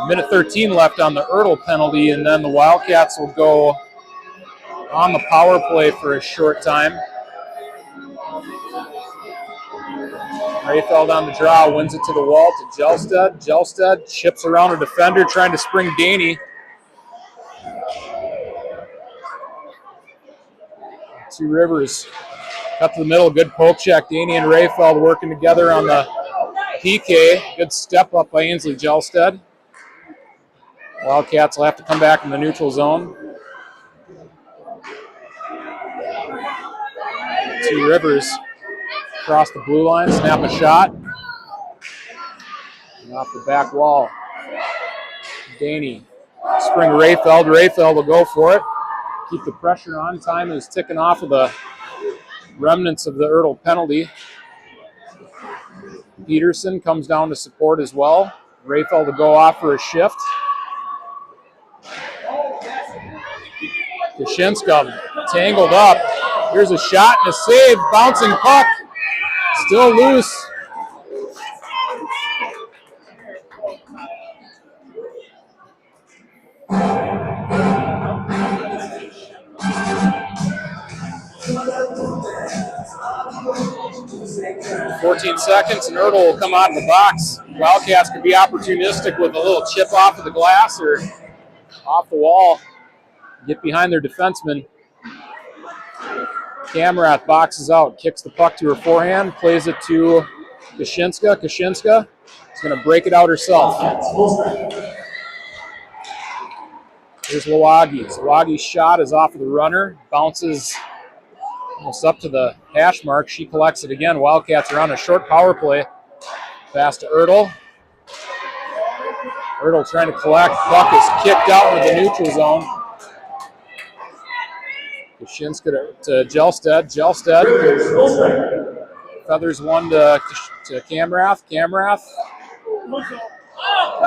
S1: minute 13 left on the Ertl penalty, and then the Wildcats will go on the power play for a short time. Rayfeld on the draw, wins it to the wall to Jelstad. Jelstad chips around a defender, trying to spring Daney. Two Rivers cut to the middle, good poke check. Daney and Rayfeld working together on the PK. Good step up by Ainsley Jelstad. Wildcats will have to come back in the neutral zone. Two Rivers across the blue line, snap a shot. And off the back wall. Daney, spring Rayfeld. Rayfeld will go for it. Keep the pressure on. Time is ticking off of the remnants of the Ertl penalty. Peterson comes down to support as well. Rayfeld will go off for a shift. Kashinska tangled up. Here's a shot and a save. Bouncing puck. Still loose. "14 seconds and Ertl will come out of the box. Wildcats could be opportunistic with a little chip off of the glass or off the wall. Get behind their defenseman. Kamrath boxes out, kicks the puck to her forehand, plays it to Kashinska. Kashinska is going to break it out herself. Here's Lawagi. Lawagi's shot is off of the runner, bounces almost up to the hash mark. She collects it again. Wildcats are on a short power play. Pass to Ertl. Ertl trying to collect. Puck is kicked out into the neutral zone. Kashinska to Jelstad. Jelstad feathers one to Kamrath. Kamrath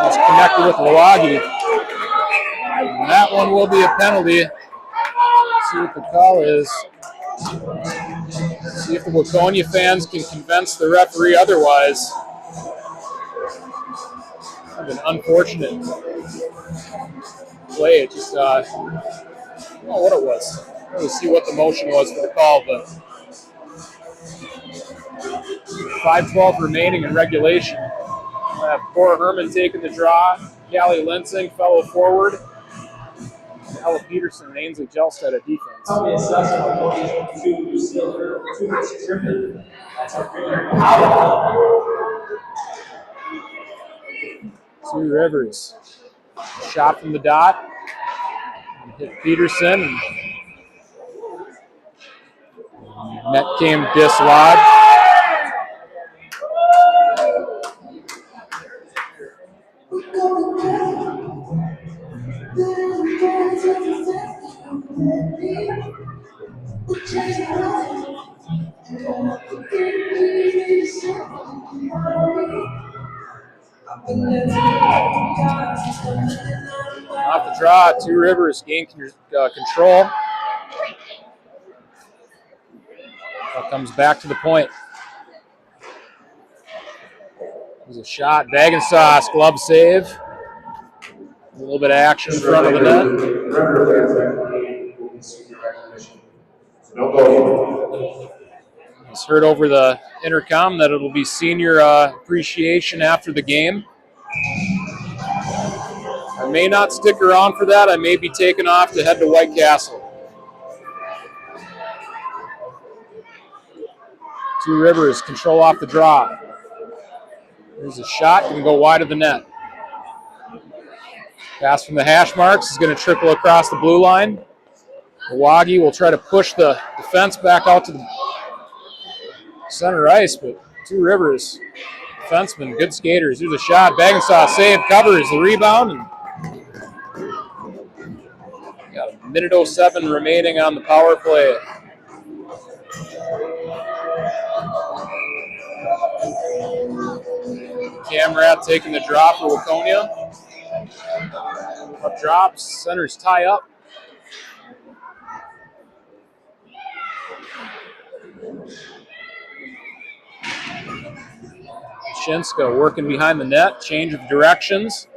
S1: is connected with Lawagi. And that one will be a penalty. See what the call is. See if the Waconia fans can convince the referee otherwise. Kind of an unfortunate play. It just, I don't know what it was. I don't really see what the motion was for the call, but 5:12 remaining in regulation. We'll have Cora Herman taking the draw. Callie Linsing, fellow forward. Ella Peterson and Ainsley Jelstad at defense. Two Rivers. Shot from the dot. Hit Peterson. Net came dislodged. Off the draw, Two Rivers gain control. Puck comes back to the point. There's a shot, bag and sauce, glove save. A little bit of action in front of the net. It's heard over the intercom that it'll be senior appreciation after the game. I may not stick around for that. I may be taken off to head to White Castle. Two Rivers control off the draw. There's a shot, going to go wide of the net. Pass from the hash marks is going to trickle across the blue line. Lawagi will try to push the defense back out to the center ice, but Two Rivers defensemen, good skaters. There's a shot, Bagensaw save, covers the rebound, and got a Minute 07 remaining on the power play. Camrat taking the drop for Waconia. Up drops, centers tie up. Shinska working behind the net, change of directions.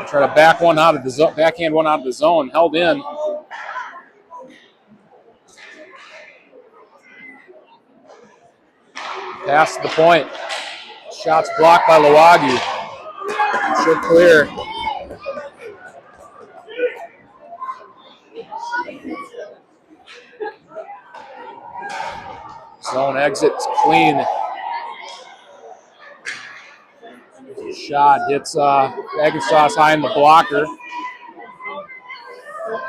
S1: Try to backhand one out of the zone, held in. Pass to the point. Shots blocked by Lawagi. Should clear. Zone exits clean. Shot hits Agenstos high in the blocker.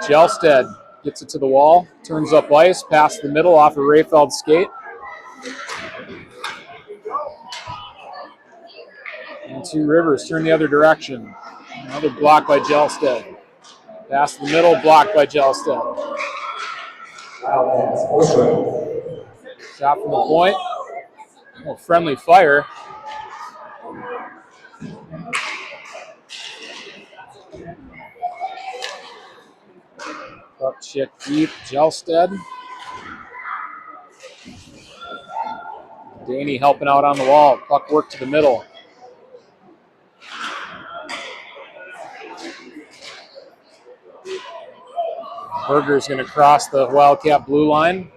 S1: Jelstead gets it to the wall, turns up ice, past the middle off of Rayfeld's skate. And Two Rivers turn the other direction. Another block by Jelstead. Past the middle, blocked by Jelstead. Shot from the point. Oh, friendly fire. Puck check deep, Jelstead. Daney helping out on the wall. Puck work to the middle. Berger's going to cross the Wildcat blue line.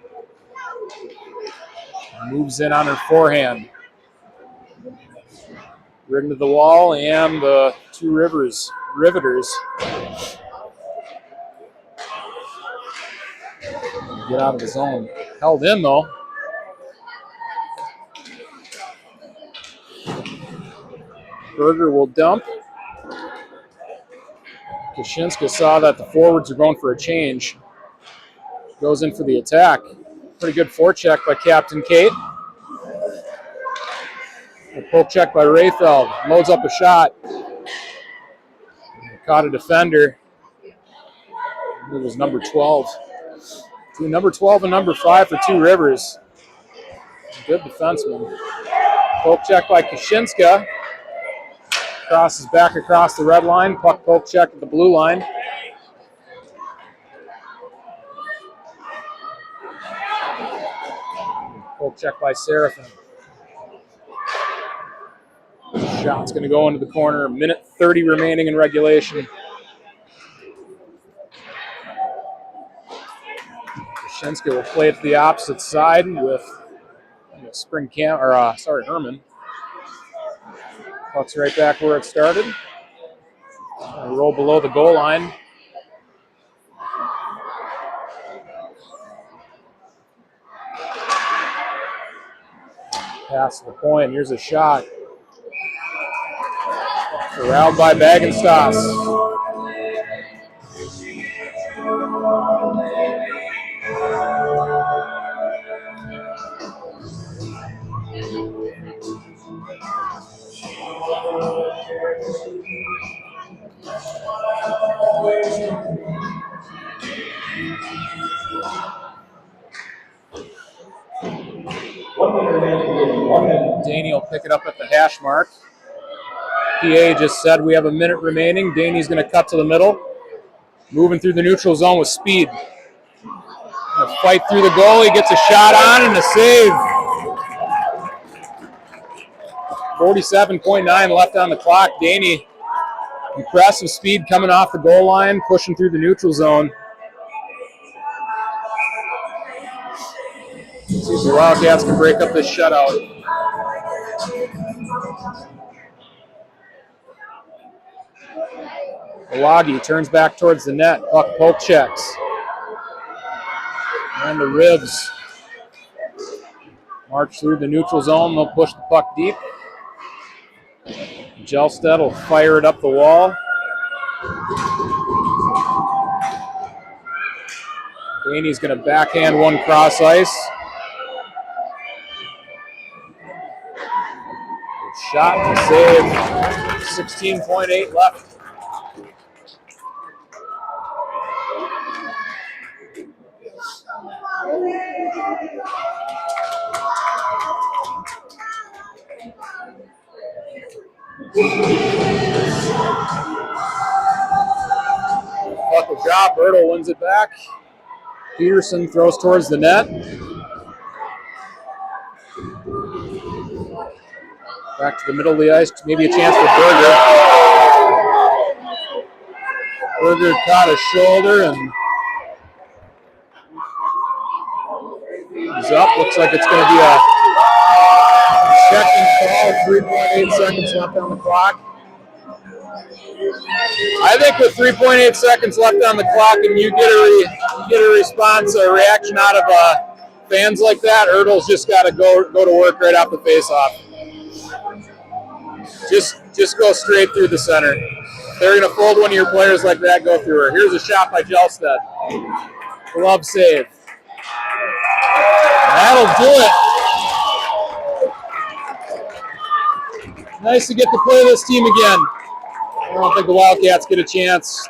S1: Moves in on her forehand. Ridden to the wall, and the Two Rivers Riveters get out of the zone. Held in, though. Berger will dump. Kashinska saw that the forwards are going for a change. Goes in for the attack. Pretty good forecheck by Captain Kate. A poke check by Rayfeld. Loads up a shot. Caught a defender. It was number 12. Between number 12 and number 5 for Two Rivers. Good defenseman. Poke check by Kashinska. Crosses back across the red line. Puck poke check at the blue line. Poke check by Seraphin. Shot's going to go into the corner. Minute 30 remaining in regulation. Kashinska will play it to the opposite side with Herman. Puck's right back where it started. Roll below the goal line. Pass to the point. Here's a shot. Corralled by Bagenstos. Daney will pick it up at the hash mark. PA just said we have a minute remaining. Daney's going to cut to the middle. Moving through the neutral zone with speed. Gonna fight through the goal. He gets a shot on and a save. 47.9 left on the clock. Daney, impressive speed coming off the goal line, pushing through the neutral zone. See if the Wildcats can break up this shutout. Lawagi turns back towards the net. Puck poke checks. And the Ribs march through the neutral zone. They'll push the puck deep. Jelstead will fire it up the wall. Daney's going to backhand one cross ice. Shot and save. 16.8 left. Ertl wins it back. Peterson throws towards the net. Back to the middle of the ice, maybe a chance for Berger. Berger caught his shoulder and he's up. Looks like it's going to be a checking call. 3.8 seconds left on the clock. I think with 3.8 seconds left on the clock and you get a response, a reaction out of fans like that, Ertl's just got to go to work right off the face-off. Just go straight through the center. They're going to fold one of your players like that, go through her. Here's a shot by Jelstad. Glove save. That'll do it. Nice to get to play this team again. I don't think the Wildcats get a chance.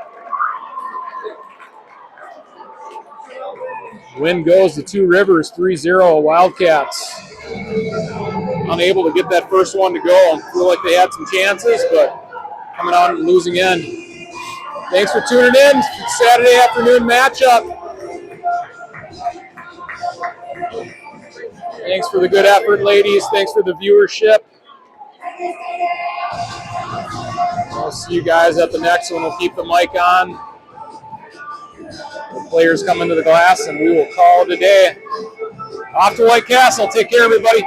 S1: Win goes to Two Rivers, 3-0 Wildcats. Unable to get that first one to go. Feel like they had some chances, but coming out and losing end. Thanks for tuning in. It's Saturday afternoon matchup. Thanks for the good effort, ladies. Thanks for the viewership. I'll see you guys at the next one. We'll keep the mic on. The players come into the glass, and we will call it a day. Off to White Castle. Take care, everybody.